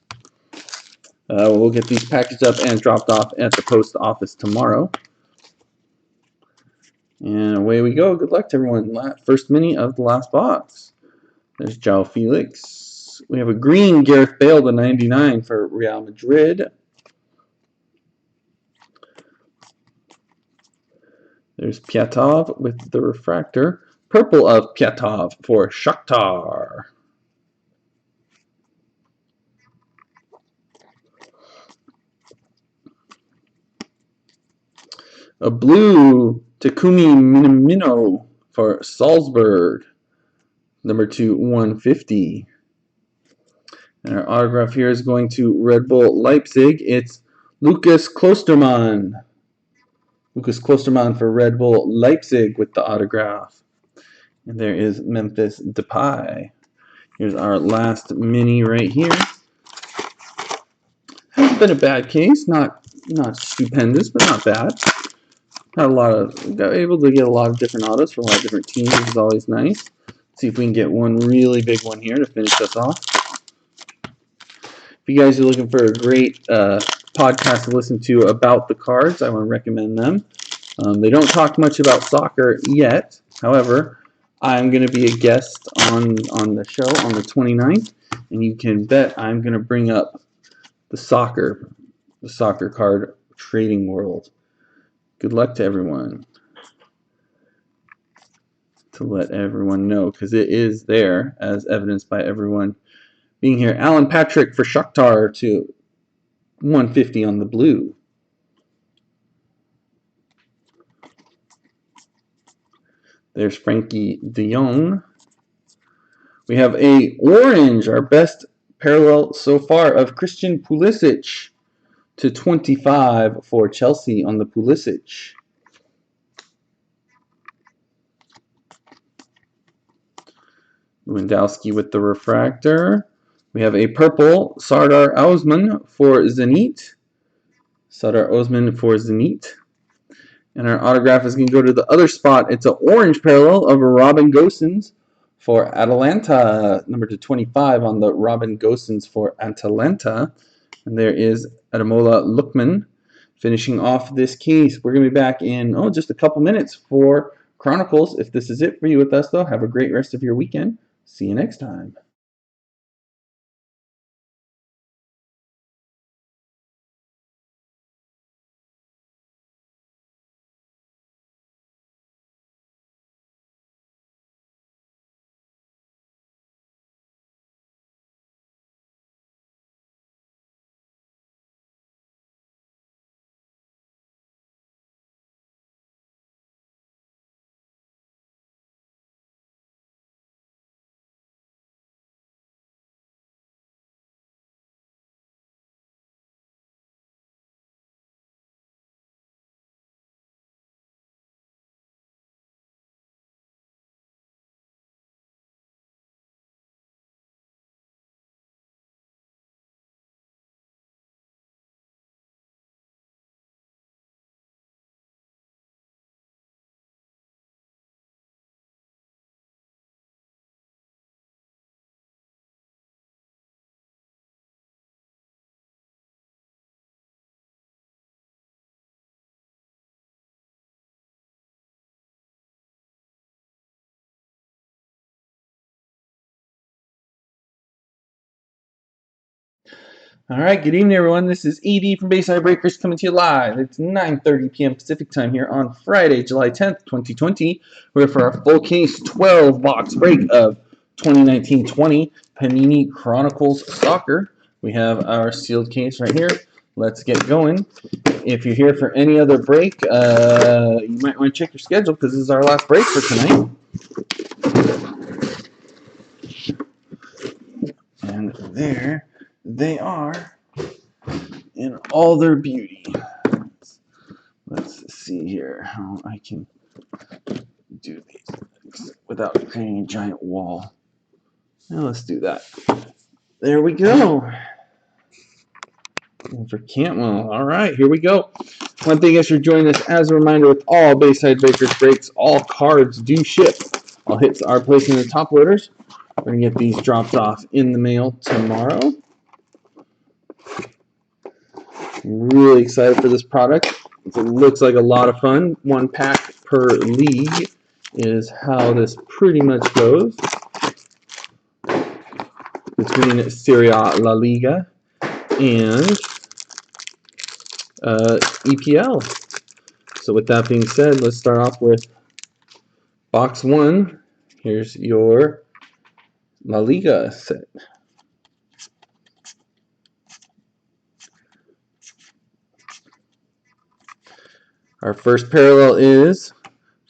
Speaker 1: We'll get these packaged up and dropped off at the post office tomorrow. And away we go. Good luck to everyone. First mini of the last box. There's João Felix. We have a green Gareth Bale to 99 for Real Madrid. There's Piatov with the refractor. Purple of Piatov for Shakhtar. A blue Takumi Minamino for Salzburg, number 2/150. And our autograph here is going to Red Bull Leipzig. It's Lucas Klosterman. Lucas Klosterman for Red Bull Leipzig with the autograph. And there is Memphis Depay. Here's our last mini right here. Hasn't been a bad case. Not stupendous, but not bad. Got able to get a lot of different autos for a lot of different teams, which is always nice. See if we can get one really big one here to finish us off. If you guys are looking for a great podcast to listen to about the cards, I want to recommend them. They don't talk much about soccer yet. However, I'm going to be a guest on the show on the 29th, and you can bet I'm going to bring up the soccer card trading world. Good luck to everyone. To let everyone know, because it is there, as evidenced by everyone being here. Alan Patrick for Shakhtar to 150 on the blue. There's Frankie de Jong. We have a orange, our best parallel so far, of Christian Pulisic to 25 for Chelsea on the Pulisic. Lewandowski with the refractor. We have a purple Sardar Osman for Zenit. Sardar Osman for Zenit. And our autograph is going to go to the other spot. It's an orange parallel of Robin Gosens for Atalanta. Number 225 on the Robin Gosens for Atalanta. And there is Ademola Lookman finishing off this case. We're going to be back in just a couple minutes for Chronicles. If this is it for you with us, though, have a great rest of your weekend. See you next time. All right, good evening, everyone. This is ED from Bayside Breakers coming to you live. It's 9:30 p.m. Pacific time here on Friday, July 10th, 2020. We're for our full case 12-box break of 2019-20 Panini Chronicles Soccer. We have our sealed case right here. Let's get going. If you're here for any other break, you might want to check your schedule because this is our last break for tonight. And there they are in all their beauty. Let's see here how I can do these without creating a giant wall. Now let's do that. There we go. And for Cantwell. All right, here we go. One thing as you're joining us, as a reminder, with all Bayside Breakers breaks, all cards do ship. All hits are placed in the top loaders. We're going to get these dropped off in the mail tomorrow. I'm really excited for this product. It looks like a lot of fun. 1 pack per league is how this pretty much goes between Serie A, La Liga, and EPL. So with that being said, let's start off with box 1. Here's your La Liga set. Our first parallel is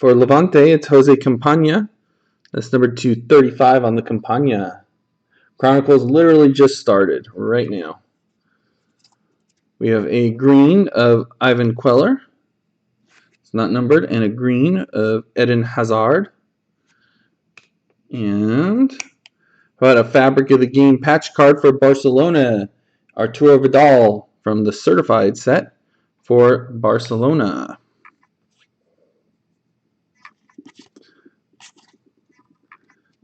Speaker 1: For Levante, it's Jose Campagna. That's number 235 on the Campagna. Chronicles literally just started right now. We have a green of Ivan Queller. It's not numbered. And a green of Eden Hazard. And how about a Fabric of the Game patch card for Barcelona? Arturo Vidal from the certified set for Barcelona.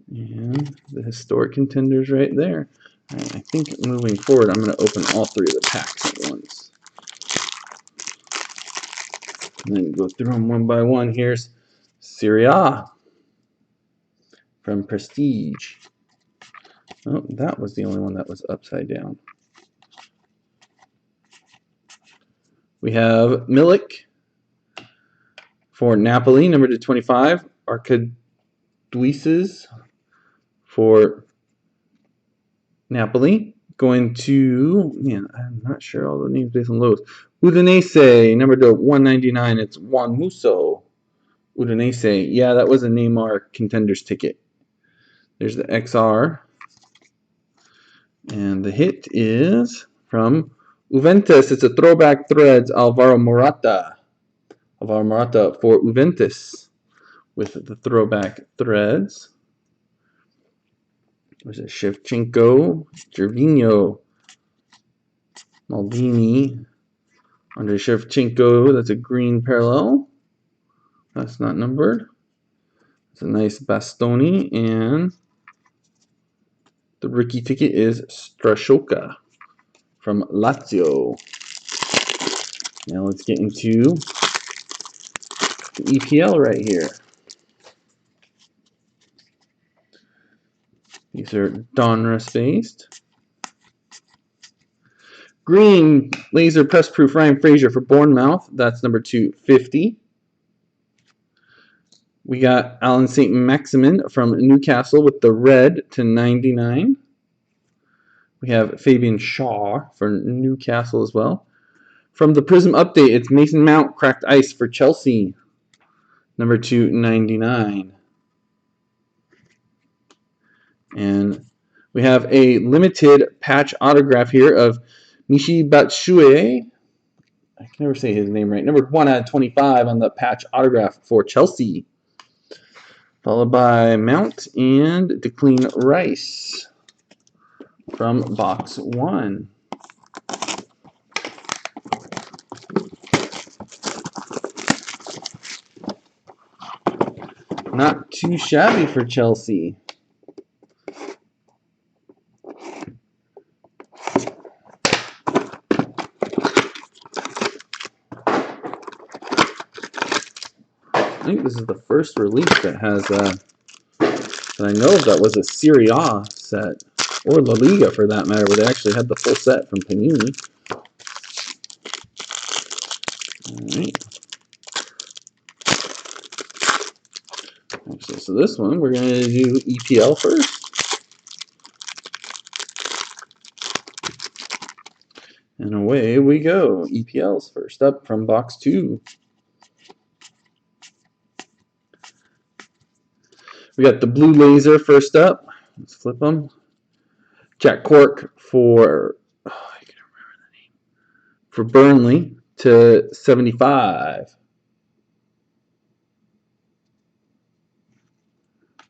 Speaker 1: And the historic contenders right there. Right, I think moving forward, I'm going to open all three of the packs at once. And then go through them one by one. Here's Serie A from Prestige. Oh, that was the only one that was upside down. We have Milik for Napoli, number 225. Arcaduises for Napoli. Going to, man, I'm not sure all the names based on lows. Udinese, number 199. It's Juan Musso. Udinese. Yeah, that was a Neymar contenders ticket. There's the XR. And the hit is from Juventus. It's a throwback threads, Alvaro Morata. Alvaro Morata for Juventus with the throwback threads. There's a Shevchenko, Gervinho, Maldini, Andre Shevchenko. That's a green parallel. That's not numbered. It's a nice Bastoni, and the rookie ticket is Strashoka from Lazio. Now let's get into the EPL right here. These are Donruss based. Green laser press proof Ryan Fraser for Bournemouth. That's number 250. We got Alan St. Maximin from Newcastle with the red /99. We have Fabian Shaw for Newcastle as well. From the Prism update, it's Mason Mount cracked ice for Chelsea, number 299. And we have a limited patch autograph here of Michi Batshuayi. I can never say his name right. Number 1/25 on the patch autograph for Chelsea. Followed by Mount and Declan Rice from box 1. Not too shabby for Chelsea. I think this is the first release that has that I know of that was a Serie A set, or La Liga for that matter, where they actually had the full set from Panini. Alright. Actually, so this one we're going to do EPL first. And away we go. EPL's first up from box 2. We got the blue laser first up. Let's flip them. Jack Cork for, I can't remember the name, for Burnley /75.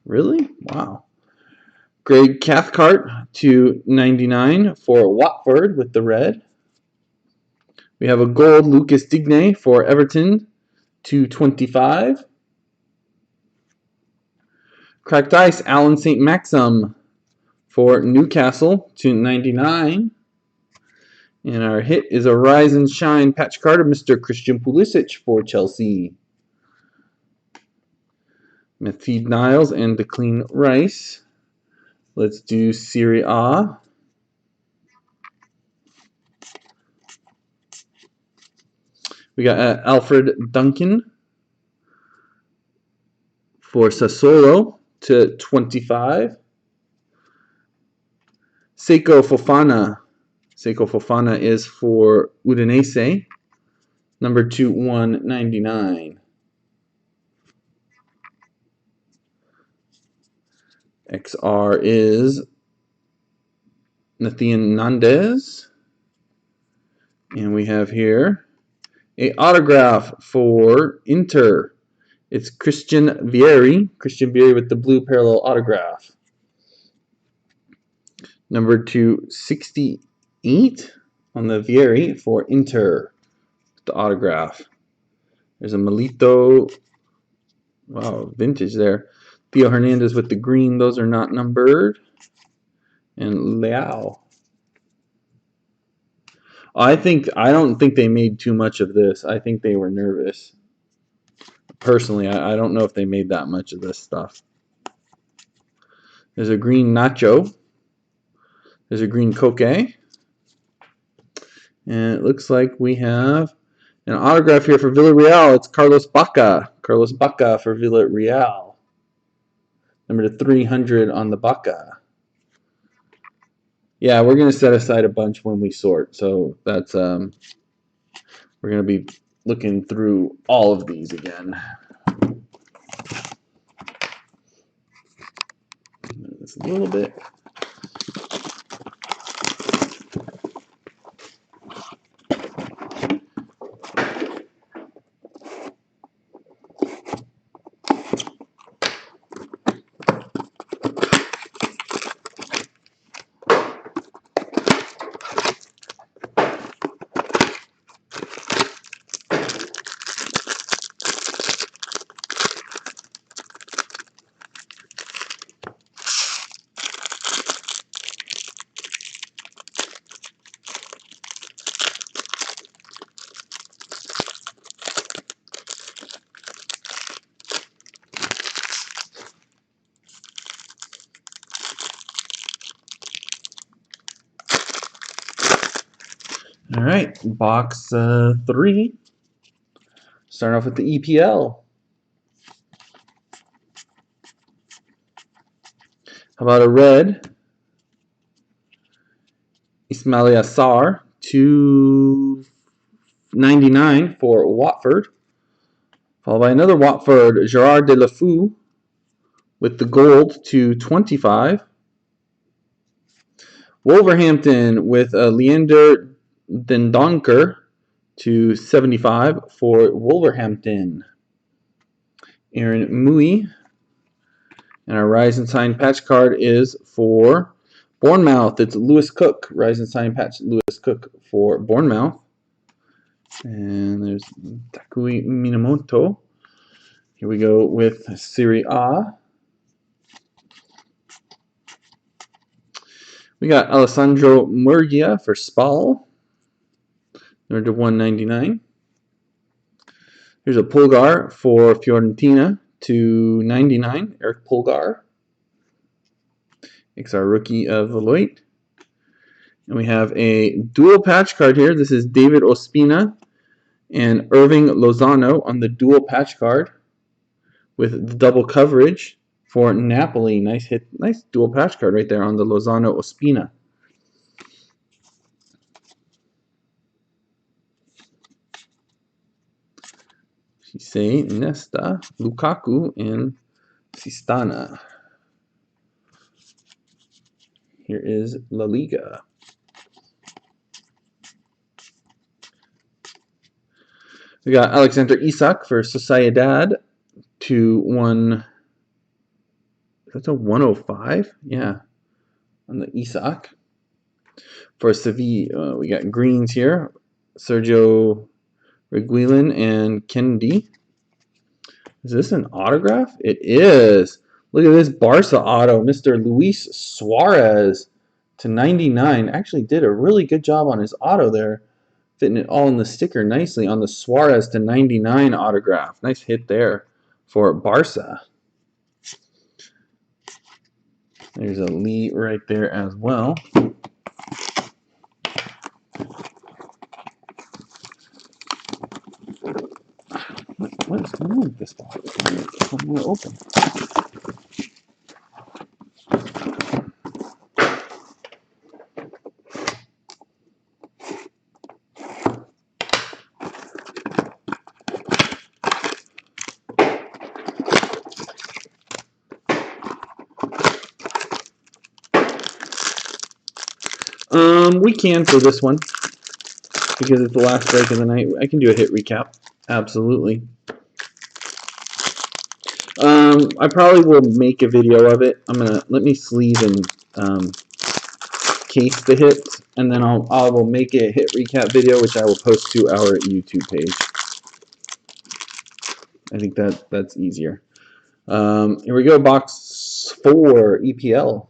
Speaker 1: Really? Wow. Greg Cathcart /99 for Watford with the red. We have a gold Lucas Digne for Everton /25. Cracked ice Alan St. Maxim for Newcastle /99. And our hit is a Rise and Shine patch card of Mr. Christian Pulisic for Chelsea. Mathilde Niles and Declan Rice. Let's do Serie A. We got Alfred Duncan for Sassuolo /25. Seiko Fofana. Seiko Fofana is for Udinese, number 199. XR is Nathan Nandez. And we have here a autograph for Inter. It's Christian Vieri. Christian Vieri with the blue parallel autograph. Number 268 on the Vieri for Inter. The autograph. There's a Melito. Wow, vintage there. Theo Hernandez with the green. Those are not numbered. And Leao. I don't think they made too much of this. I think they were nervous. Personally, I don't know if they made that much of this stuff. There's a green Nacho. There's a green Coque. And it looks like we have an autograph here for Villarreal. It's Carlos Bacca. Carlos Bacca for Villarreal. Number 300 on the Bacca. Yeah, we're going to set aside a bunch when we sort. So that's we're going to be looking through all of these again. Just a little bit. All right, box 3. Starting off with the EPL. How about a red? Ismail Assar, 299 for Watford. Followed by another Watford, Gerard Deulofeu with the gold, 225. Wolverhampton with Leander Dendoncker, 275 for Wolverhampton. Aaron Mui. And our Rise and Sign patch card is for Bournemouth. It's Lewis Cook. Rise and Sign patch Lewis Cook for Bournemouth. And there's Takui Minamoto. Here we go with Serie A. We got Alessandro Murgia for Spal. Number 199. Here's a Pulgar for Fiorentina. 299. Eric Pulgar. It's our rookie of Deloitte. And we have a dual patch card here. This is David Ospina and Irving Lozano on the dual patch card with the double coverage for Napoli. Nice hit, nice dual patch card right there on the Lozano Ospina. Shisei, Nesta, Lukaku, and Sistana. Here is La Liga. We got Alexander Isak for Sociedad. That's a 105? Yeah, on the Isak. For Sevilla, we got greens here. Sergio Reguilon and Kennedy. Is this an autograph? It is. Look at this Barca auto. Mr. Luis Suarez to 99. Actually did a really good job on his auto there. Fitting it all in the sticker nicely on the Suarez to 99 autograph. Nice hit there for Barca. There's a Lee right there as well. What is going on with this box? It's not going to open. We can for this one because it's the last break of the night. I can do a hit recap. Absolutely. I probably will make a video of it. I'm gonna let me sleeve and case the hits, and then I will make a hit recap video, which I will post to our YouTube page. I think that's easier. Here we go, box 4, EPL.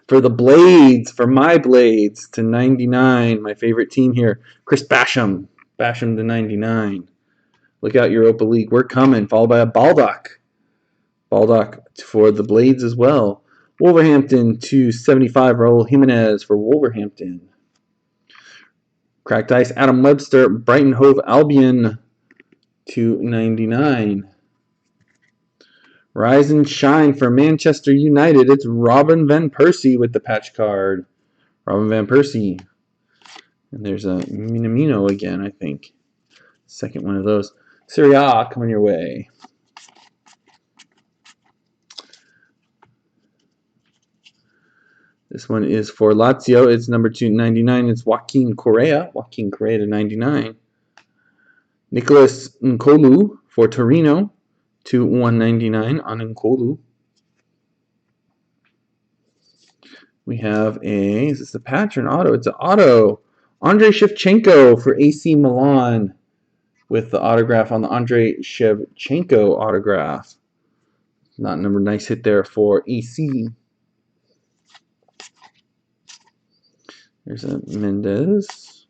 Speaker 1: For the Blades, for my Blades, to 99, my favorite team here, Chris Basham. Basham to 99. Look out, Europa League. We're coming, followed by a Baldock. Baldock for the Blades as well. Wolverhampton to 75, Raul Jimenez for Wolverhampton. Cracked Ice, Adam Webster, Brighton Hove Albion to 99. Rise and Shine for Manchester United. It's Robin Van Persie with the patch card. Robin Van Persie. And there's a Minamino again, I think. Second one of those. Serie A coming your way. This one is for Lazio. It's number 299. It's Joaquin Correa. Joaquin Correa to 99. Nicholas Nkolu for Torino to 199 on Nkolu. We have is this a patch or an auto? It's an auto. Andrei Shevchenko for AC Milan with the autograph on the Andrei Shevchenko autograph. Not number, nice hit there for AC. There's a Mendez.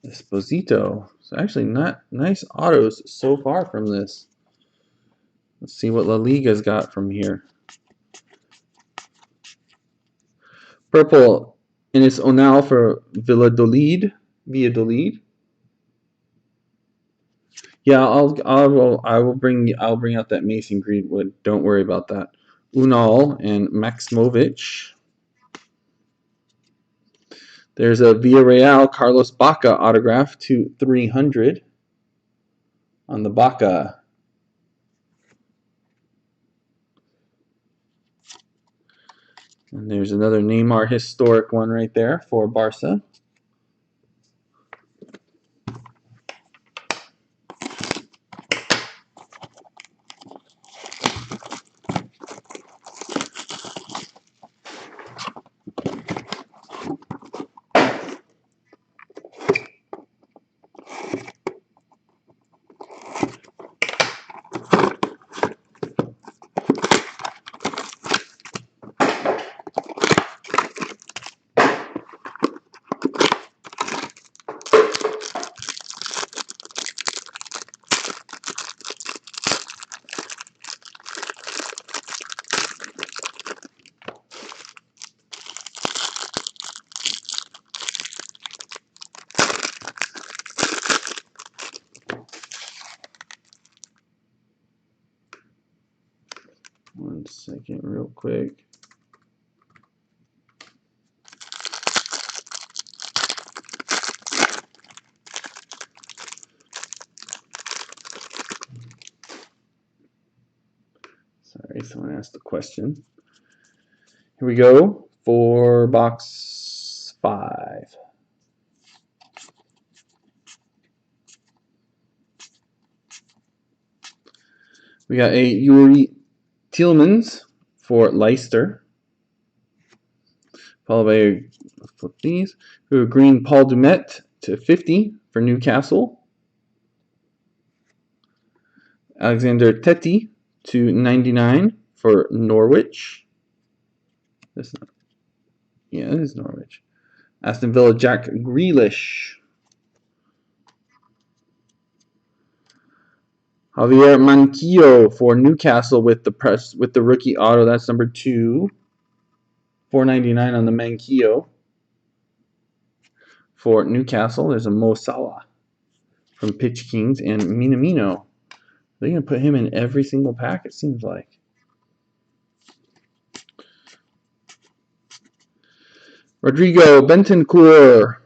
Speaker 1: Esposito. So actually not nice autos so far from this. Let's see what La Liga's got from here. Purple, and it's Onal for Valladolid. Yeah, I'll bring out that Mason Greenwood. Don't worry about that. Unal and Maximovic. There's a Villarreal Carlos Baca autograph to 300 on the Baca. And there's another Neymar historic one right there for Barca. One second, real quick. Sorry, someone asked a question. Here we go for box 5. We got a Yuri Tielemans for Leicester. Followed by, flip these, we have a green Paul Dumet to 50 for Newcastle. Alexander Tetti to 99 for Norwich. This is Norwich. Aston Villa Jack Grealish. Javier Manquillo for Newcastle with the rookie auto. That's number 2. $4.99 on the Manquillo. For Newcastle, there's a Mo Salah from Pitch Kings and Minamino. They're going to put him in every single pack, it seems like. Rodrigo Bentancur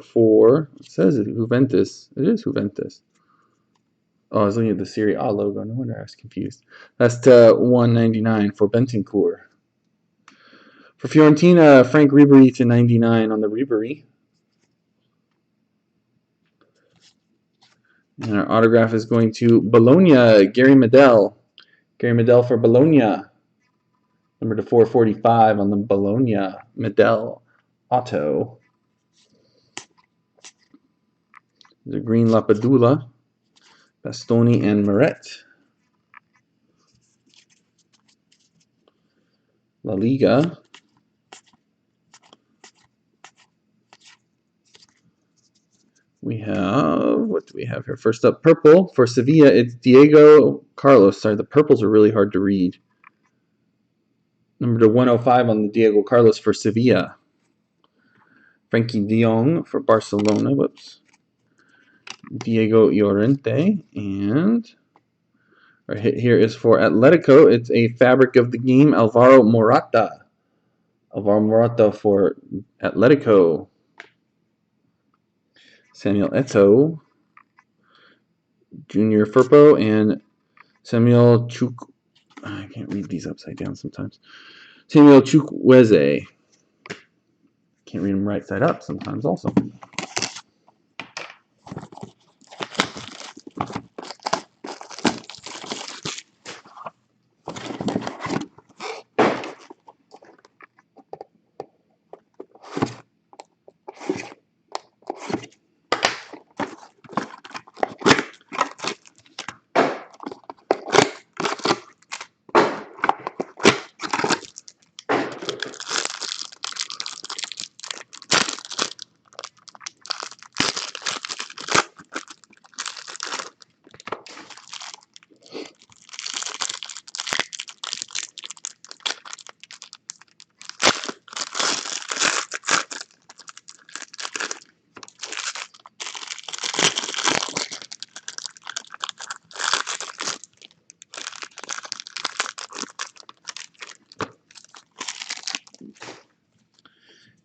Speaker 1: for, it says Juventus. It is Juventus. Oh, I was looking at the Serie A logo. No wonder I was confused. That's to 199 for Bentancur. For Fiorentina, Frank Ribery to 99 on the Ribery. And our autograph is going to Bologna, Gary Medel. Gary Medel for Bologna. Number to 445 on the Bologna Medel auto. The green Lapadula, Bastoni, and Meret. La Liga. We have, what do we have here? First up, purple. For Sevilla, it's Diego Carlos. Sorry, the purples are really hard to read. Number to 105 on the Diego Carlos for Sevilla. Frankie de Jong for Barcelona. Whoops. Diego Llorente. And our hit here is for Atletico. It's a fabric of the game, Alvaro Morata. Alvaro Morata for Atletico. Samuel Eto'o, Junior Firpo, and Samuel Chuk. I can't read these upside down sometimes. Samuel Chukwueze. Can't read them right side up sometimes also.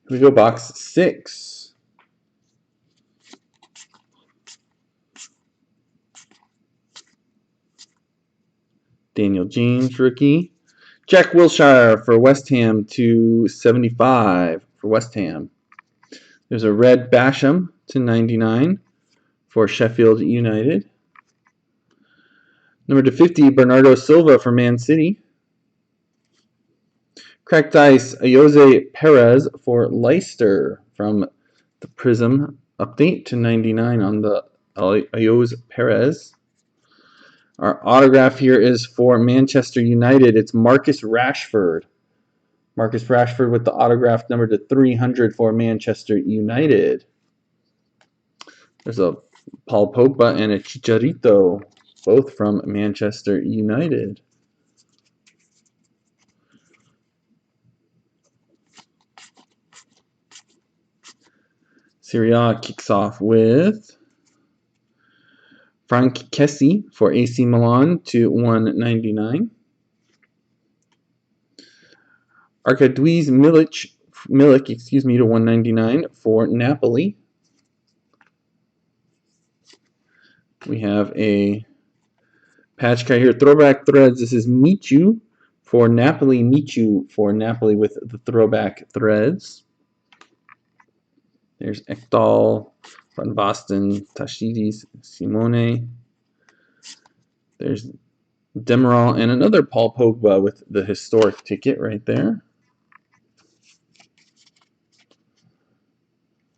Speaker 1: Here we go, box 6. Daniel James, rookie. Jack Wilshere for West Ham to 75 for West Ham. There's a red Basham to 99 for Sheffield United. Number to 50, Bernardo Silva for Man City. Cracked ice, Jose Perez for Leicester from the Prism update to 99 on the Jose Perez. Our autograph here is for Manchester United. It's Marcus Rashford. Marcus Rashford with the autograph number to 300 for Manchester United. There's a Paul Pogba and a Chicharito, both from Manchester United. Serie A kicks off with Frank Kessie for AC Milan to 199. Arkadiusz Milik, to 199 for Napoli. We have a patch card here, throwback threads. This is Michu for Napoli. Michu for Napoli with the throwback threads. There's Ekdal, Van Basten, Tashidis, Simone. There's Demiral and another Paul Pogba with the historic ticket right there.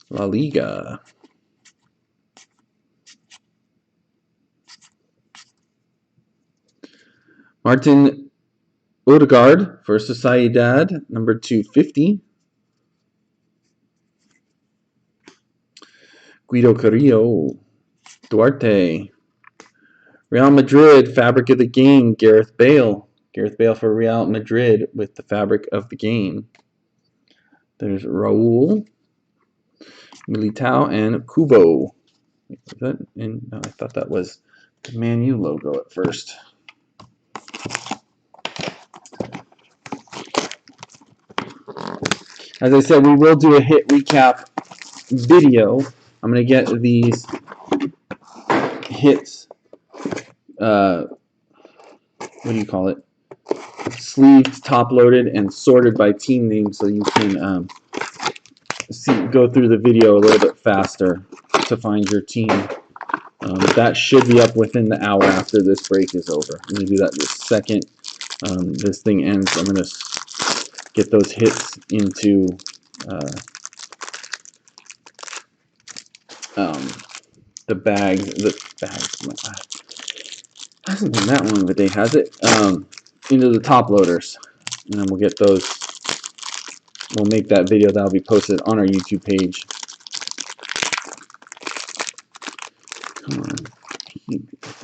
Speaker 1: La Liga. Martin Odegaard for Sociedad, number 250. Guido Carrillo, Duarte. Real Madrid, fabric of the game, Gareth Bale. Gareth Bale for Real Madrid with the fabric of the game. There's Raul, Militao, and Kubo. Is that in? No, I thought that was the Man U logo at first. As I said, we will do a hit recap video. I'm going to get these hits what do you call it? Sleeved, top loaded, and sorted by team name, so you can go through the video a little bit faster to find your team. That should be up within the hour after this break is over. I'm going to do that the second this thing ends. I'm going to get those hits into the bags. Hasn't been that long of a day, has it? Into the top loaders, and then we'll get those. We'll make that video that'll be posted on our YouTube page. Come on,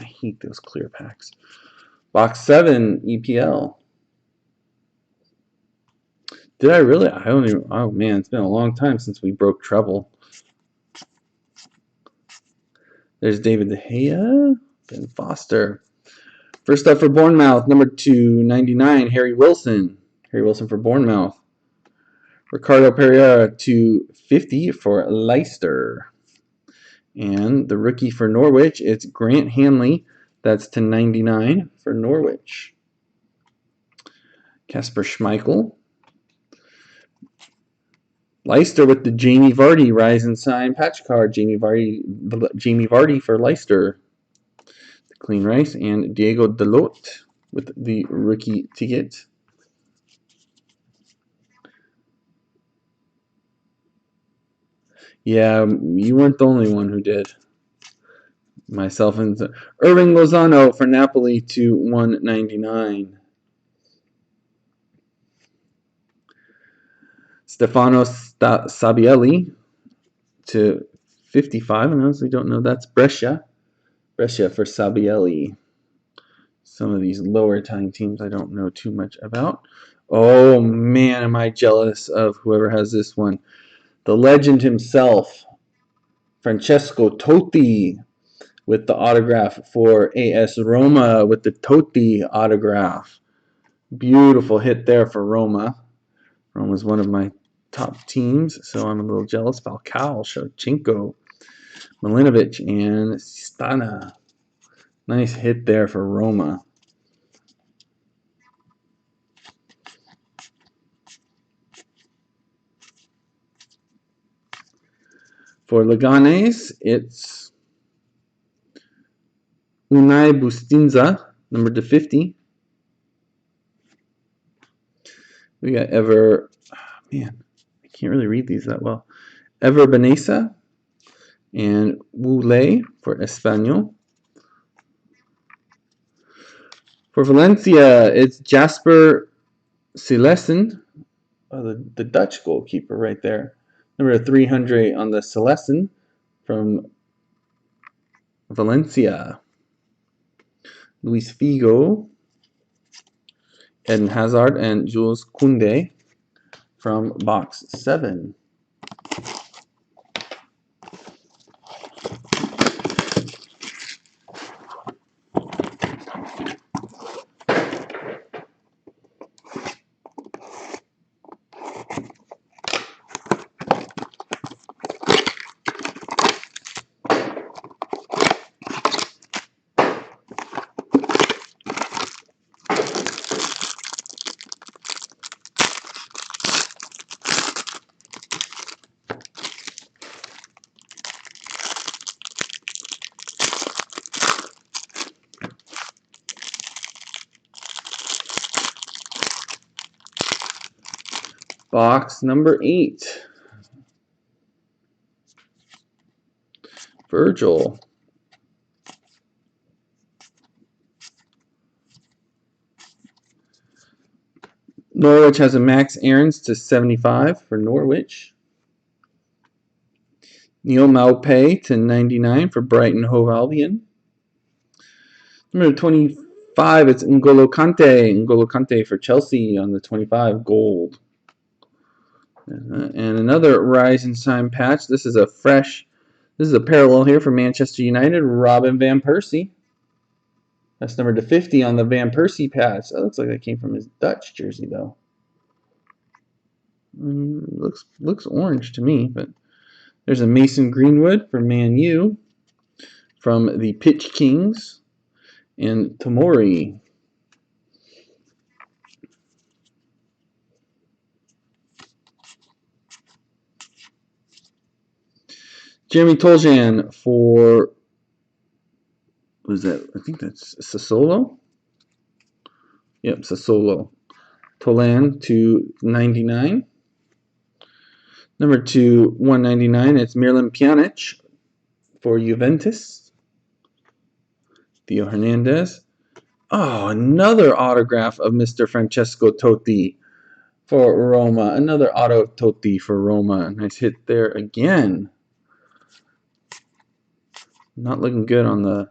Speaker 1: I hate those clear packs. Box 7 EPL. Did I really? I don't even. Oh man, it's been a long time since we broke treble. There's David De Gea, Ben Foster. First up for Bournemouth, number 299, Harry Wilson. Harry Wilson for Bournemouth. Ricardo Pereira, 250 for Leicester. And the rookie for Norwich, it's Grant Hanley. That's /99 for Norwich. Kasper Schmeichel. Leicester with the Jamie Vardy Rise and Sign patch card. Jamie Vardy for Leicester. Clean Rice. And Diego Dalot with the rookie ticket. Yeah, you weren't the only one who did. Myself and Irving Lozano for Napoli to 199. Stefano Sabielli to 55. I honestly don't know. That's Brescia. Brescia for Sabielli. Some of these lower Italian teams I don't know too much about. Oh man, am I jealous of whoever has this one. The legend himself, Francesco Totti, with the autograph for AS Roma with the Totti autograph. Beautiful hit there for Roma. Roma's one of my top teams, so I'm a little jealous. Falcao, Shevchenko, Milinovic, and Stana. Nice hit there for Roma. For Leganes, it's Unai Bustinza, number /50. We got man, I can't really read these that well. Ever Benesa and Wu Lei for Espanyol. For Valencia, it's Jasper Cillessen, the Dutch goalkeeper right there. Number 300 on the Cillessen from Valencia. Luis Figo, Eden Hazard, and Jules Koundé from box 7. Box number 8. Virgil. Norwich has a Max Aarons to 75 for Norwich. Neil Maupay to 99 for Brighton Hove Albion. Number 25, it's N'Golo Kante. N'Golo Kante for Chelsea on the 25 gold. And another Rise and Sign patch. This is a parallel here for Manchester United. Robin Van Persie. That's number /50 on the Van Persie patch. That looks like that came from his Dutch jersey, though. Looks orange to me, but there's a Mason Greenwood for Man U from the Pitch Kings. and Tomori. Jeremy Toljan for, what is that? I think that's Sassuolo. Yep, Sassuolo. Tolan to 99. Number 2, 199. It's Miralem Pjanic for Juventus. Theo Hernandez. Oh, another autograph of Mr. Francesco Totti for Roma. Another auto of Totti for Roma. Nice hit there again. Not looking good on the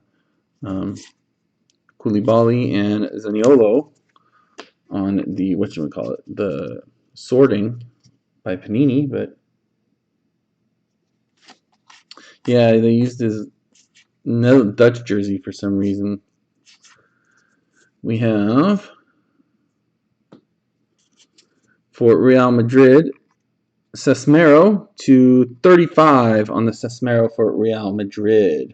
Speaker 1: Koulibaly and Zaniolo on the, the sorting by Panini, but yeah, they used his Dutch jersey for some reason. We have for Real Madrid, Sesmero to 35 on the Sesmero for Real Madrid.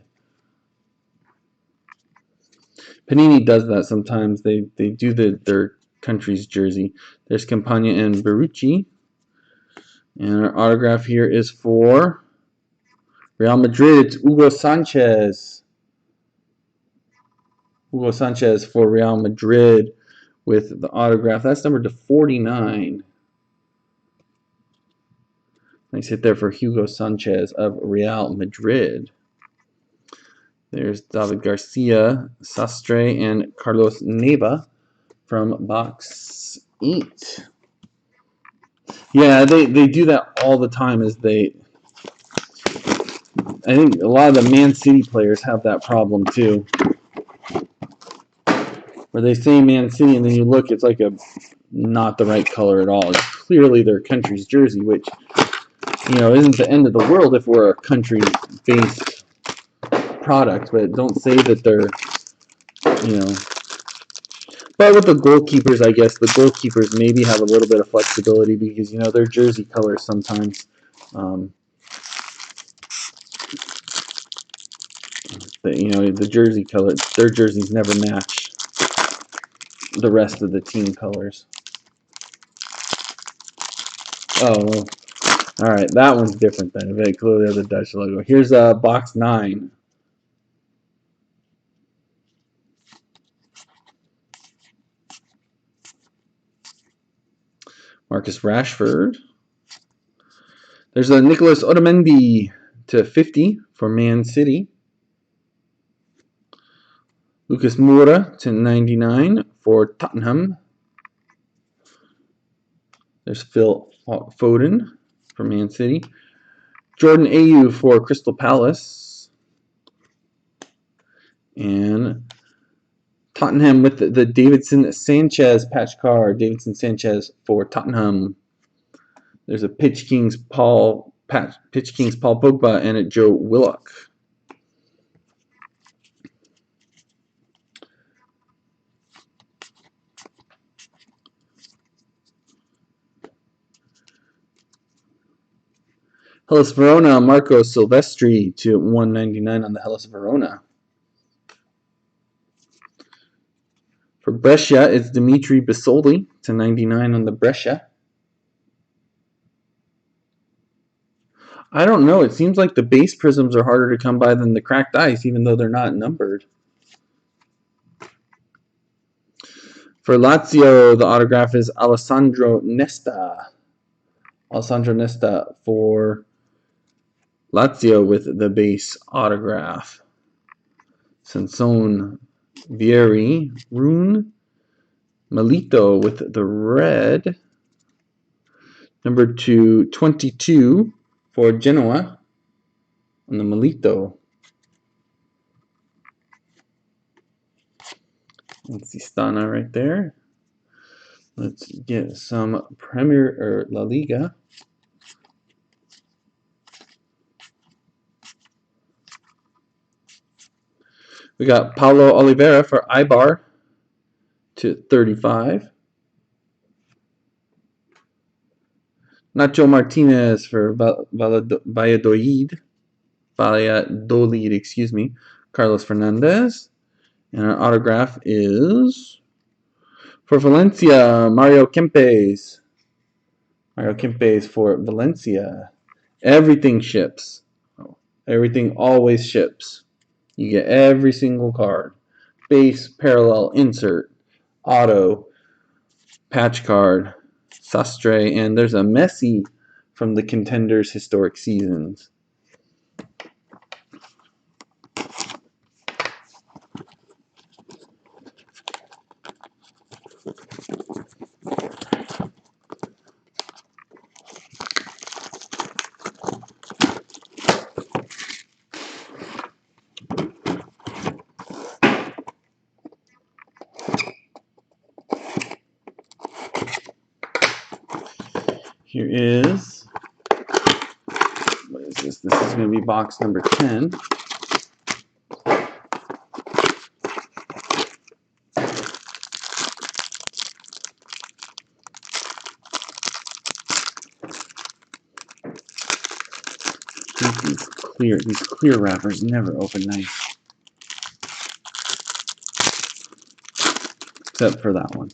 Speaker 1: Panini does that sometimes. They do their country's jersey. There's Campagna and Berrucci. And our autograph here is for Real Madrid. It's Hugo Sanchez. Hugo Sanchez for Real Madrid with the autograph. That's numbered to 49. Nice hit there for Hugo Sanchez of Real Madrid. There's David Garcia, Sastre, and Carlos Neva from box 8. Yeah, they do that all the time. I think a lot of the Man City players have that problem too, where they say Man City and then you look, it's like not the right color at all. It's clearly their country's jersey, which, you know, isn't the end of the world if we're a country-based product, but don't say that they're, you know. But with the goalkeepers, I guess the goalkeepers maybe have a little bit of flexibility because, you know, their jersey colors sometimes, you know, the jersey color, their jerseys never match the rest of the team colors. Oh, all right, that one's different then. Very clearly the Dutch logo. Here's box 9. Marcus Rashford. There's a Nicolas Otamendi to 50 for Man City. Lucas Moura to 99 for Tottenham. There's Phil Foden for Man City. Jordan Ayew for Crystal Palace. And Tottenham with the Davidson Sanchez patch card. Davidson Sanchez for Tottenham. There's a Pitch Kings Paul Pogba and a Joe Willock. Hellas Verona, Marco Silvestri to 199 on the Hellas Verona. For Brescia, it's Dimitri Bisoli to 99 on the Brescia. I don't know. It seems like the base prisms are harder to come by than the cracked ice, even though they're not numbered. For Lazio, the autograph is Alessandro Nesta. Alessandro Nesta for Lazio with the base autograph. Sansone Vieri, Rune, Melito with the red. Number 222 for Genoa on the Melito. Let's see Stana right there. Let's get some Premier or La Liga. We got Paulo Oliveira for Eibar to 35. Nacho Martinez for Valladolid, excuse me. Carlos Fernandez. And our autograph is for Valencia, Mario Kempes. Mario Kempes for Valencia. Everything ships. Everything always ships. You get every single card. Base, parallel, insert, auto, patch card, Sastre, and there's a Messi from the Contenders Historic Seasons. Here is, what is this? This is going to be box number 10. These clear wrappers never open nice. Except for that one.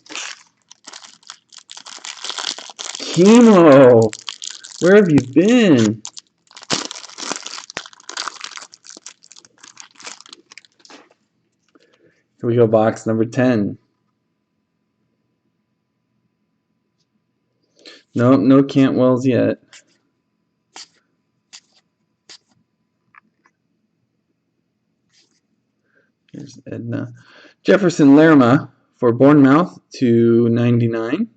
Speaker 1: Chemo! Where have you been? Here we go, box number 10. Nope, no Cantwells yet. Here's Edna. Jefferson Lerma for Bournemouth to 99.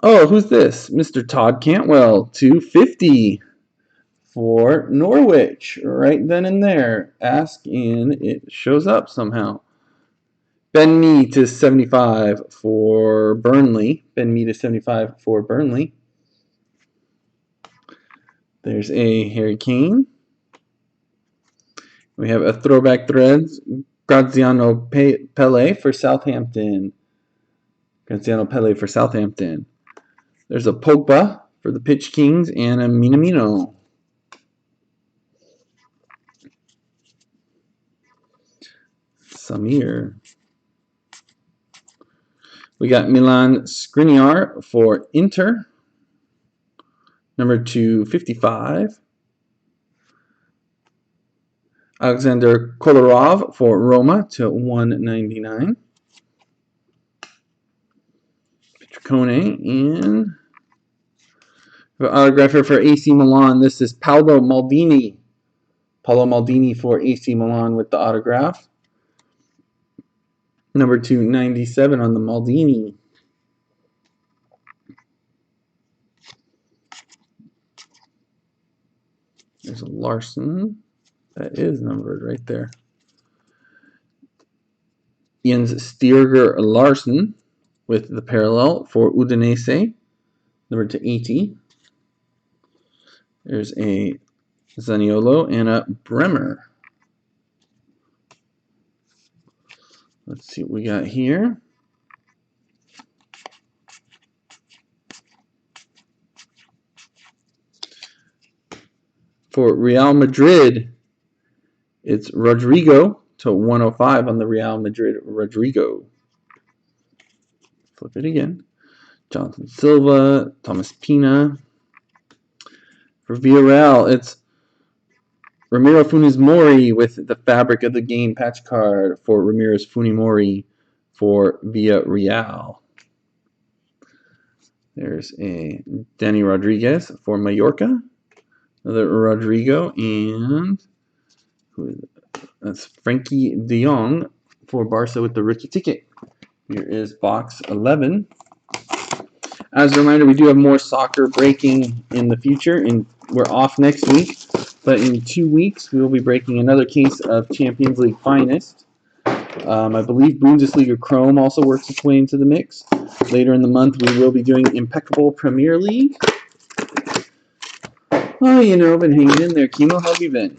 Speaker 1: Oh, who's this? Mr. Todd Cantwell, 250 for Norwich. Right then and there. Ask and it shows up somehow. Ben Mee to 75 for Burnley. Ben Mee to 75 for Burnley. There's a Harry Kane. We have a Throwback Threads. Graziano Pele for Southampton. Graziano Pele for Southampton. There's a Pogba for the Pitch Kings and a Minamino. Samir. We got Milan Skriniar for Inter. Number 255. Alexander Kolarov for Roma to 199. Petricone and autographer for AC Milan. This is Paolo Maldini. Paolo Maldini for AC Milan with the autograph. Number 297 on the Maldini. There's a Larson. That is numbered right there. Jens Stierger Larson with the parallel for Udinese. Number 280. There's a Zaniolo and a Bremer. Let's see what we got here. For Real Madrid, it's Rodrigo to 105 on the Real Madrid Rodrigo. Flip it again. Jonathan Silva, Thomas Pina. For Villarreal, it's Ramiro Funes Mori with the Fabric of the Game patch card for Ramirez Funimori for Villarreal. There's a Danny Rodriguez for Mallorca. Another Rodrigo, and that's Frankie de Jong for Barca with the rookie ticket. Here is box 11. As a reminder, we do have more soccer breaking in the future, and we're off next week. But in 2 weeks, we will be breaking another case of Champions League Finest. I believe Bundesliga Chrome also works its way into the mix. Later in the month, we will be doing Impeccable Premier League. Oh, you know, been hanging in there. Chemo, how have you been?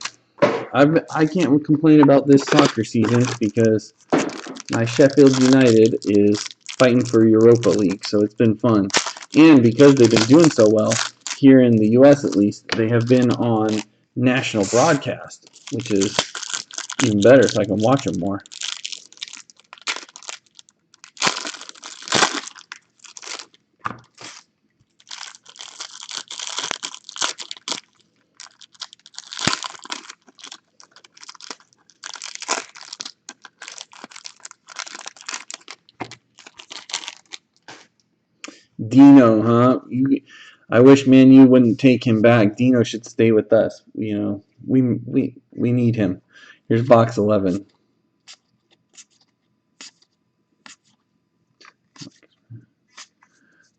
Speaker 1: I can't complain about this soccer season because my Sheffield United is fighting for Europa League, so it's been fun. And because they've been doing so well, here in the U.S. at least, they have been on national broadcast, which is Even better if I can watch them more. Dino, huh? I wish Man U wouldn't take him back. Dino should stay with us. You know, we need him. Here's box 11.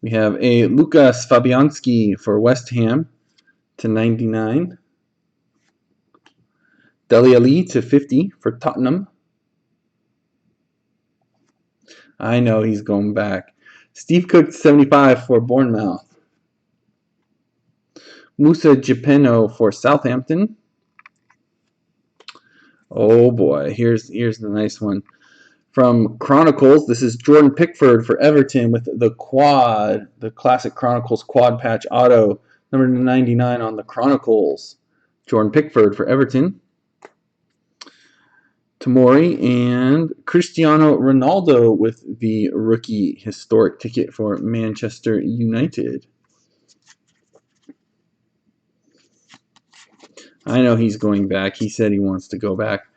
Speaker 1: We have a Lucas Fabianski for West Ham /99. Dele Alli /50 for Tottenham. I know he's going back. Steve Cook 75 for Bournemouth. Musa Gipeno for Southampton. Oh boy, here's the nice one. From Chronicles, this is Jordan Pickford for Everton with the quad, the classic Chronicles quad patch auto, number 99 on the Chronicles. Jordan Pickford for Everton. Tamori and Cristiano Ronaldo with the rookie historic ticket for Manchester United. I know he's going back. He said he wants to go back.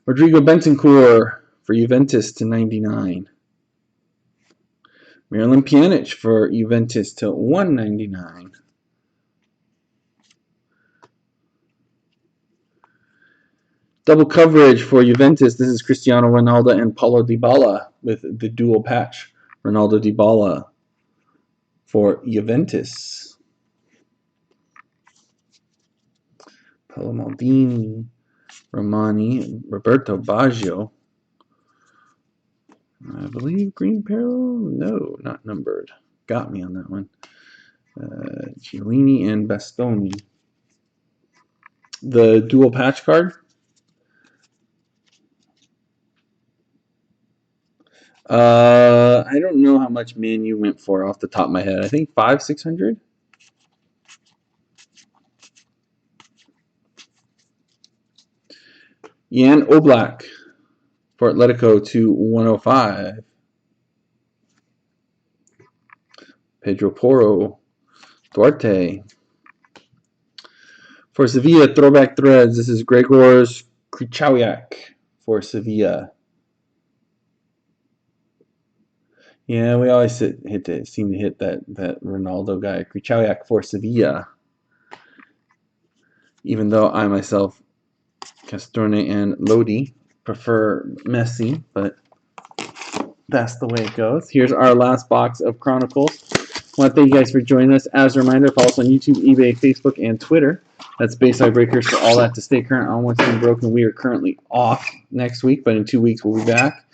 Speaker 1: Rodrigo Bentancur for Juventus /99. Miralem Pjanic for Juventus /199. Double coverage for Juventus. This is Cristiano Ronaldo and Paulo Dybala with the dual patch. Ronaldo Dybala for Juventus. Paolo Maldini, Romani, Roberto Baggio. I believe green parallel? No, not numbered. Got me on that one. Chiellini and Bastoni. The dual patch card. I don't know how much Man U went for off the top of my head. I think 500-600. Jan Oblak for Atletico /105. Pedro Porro, Duarte. For Sevilla, throwback threads. This is Gregor Krychowiak for Sevilla. Yeah, we always seem to hit that Ronaldo guy. Krychowiak for Sevilla. Even though I myself, Castorne and Lodi, prefer Messi, but that's the way it goes. Here's our last box of Chronicles. I want to thank you guys for joining us. As a reminder, follow us on YouTube, eBay, Facebook, and Twitter. That's Bayside Breakers for all that to stay current on what's been broken. We are currently off next week, but in 2 weeks we'll be back.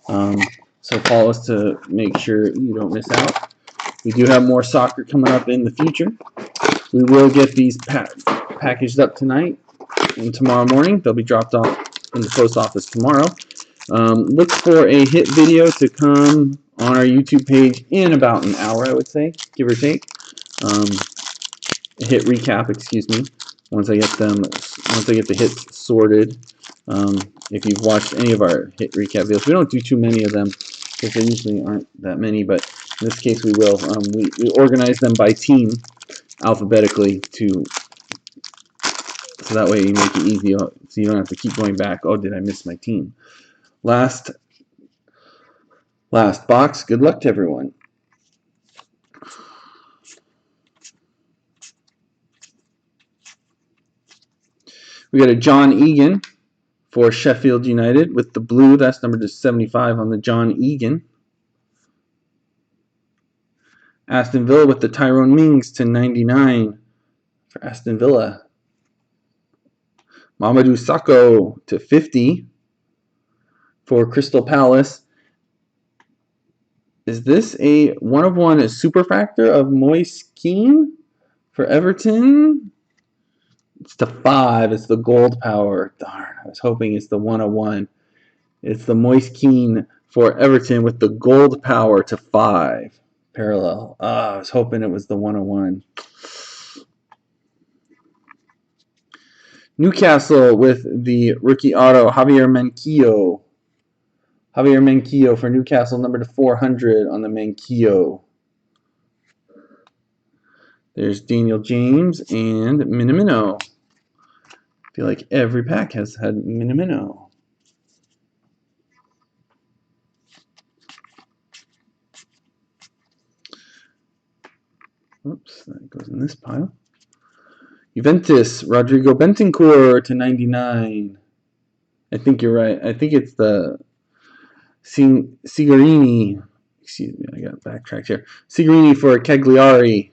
Speaker 1: So follow us to make sure you don't miss out. We do have more soccer coming up in the future. We will get these packaged up tonight and tomorrow morning. They'll be dropped off in the post office tomorrow. Look for a hit video to come on our YouTube page in about an hour, I would say, give or take. A hit recap, excuse me. Once I get the hits sorted. If you've watched any of our hit recap videos, we don't do too many of them because there usually aren't that many, but in this case we will. We organize them by team alphabetically so that way you make it easy, so you don't have to keep going back. Oh, did I miss my team? Last box. Good luck to everyone. We got a John Egan for Sheffield United with the blue. That's numbered to 75 on the John Egan. Aston Villa with the Tyrone Mings /99 for Aston Villa. Mamadou Sakho /50 for Crystal Palace. Is this a 1/1 superfractor of Moise Kean for Everton? It's /5. It's the gold power. Darn, I was hoping it's the 1/1. It's the Moise Kean for Everton with the gold power /5 parallel. I was hoping it was the 1/1. Newcastle with the rookie auto, Javier Manquillo. Javier Manquillo for Newcastle, number to 400 on the Manquillo. There's Daniel James and Minamino. I feel like every pack has had Minamino. Oops, that goes in this pile. Juventus, Rodrigo Bentancur to 99. I think you're right. I think it's the Sigarini. Excuse me, I got backtracked here. Sigarini for Cagliari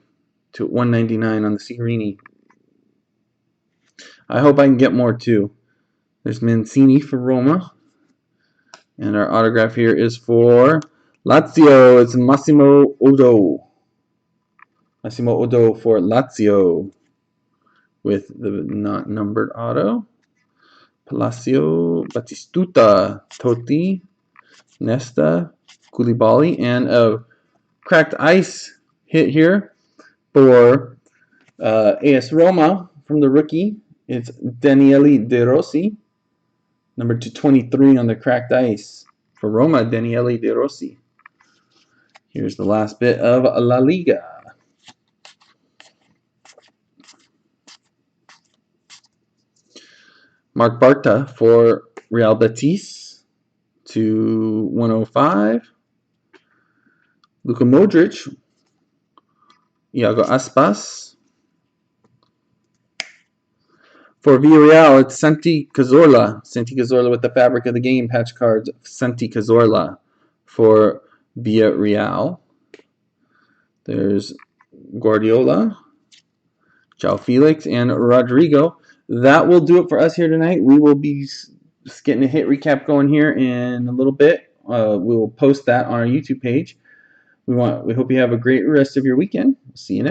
Speaker 1: to 199 on the Sigarini. I hope I can get more too. There's Mancini for Roma. And our autograph here is for Lazio. It's Massimo Odo. Massimo Odo for Lazio with the not numbered auto. Palacio, Batistuta, Totti, Nesta, Koulibaly, and a cracked ice hit here for AS Roma from the rookie. It's Daniele De Rossi, number 223 on the cracked ice for Roma, Daniele De Rossi. Here's the last bit of La Liga. Mark Barta for Real Betis to 105. Luka Modric, Iago Aspas. For Villarreal, it's Santi Cazorla. Santi Cazorla with the Fabric of the Game patch cards. Santi Cazorla for Villarreal. There's Guardiola, João Felix, and Rodrigo. That will do it for us here tonight. We will be just getting a hit recap going here in a little bit. We will post that on our YouTube page. We hope you have a great rest of your weekend. See you next.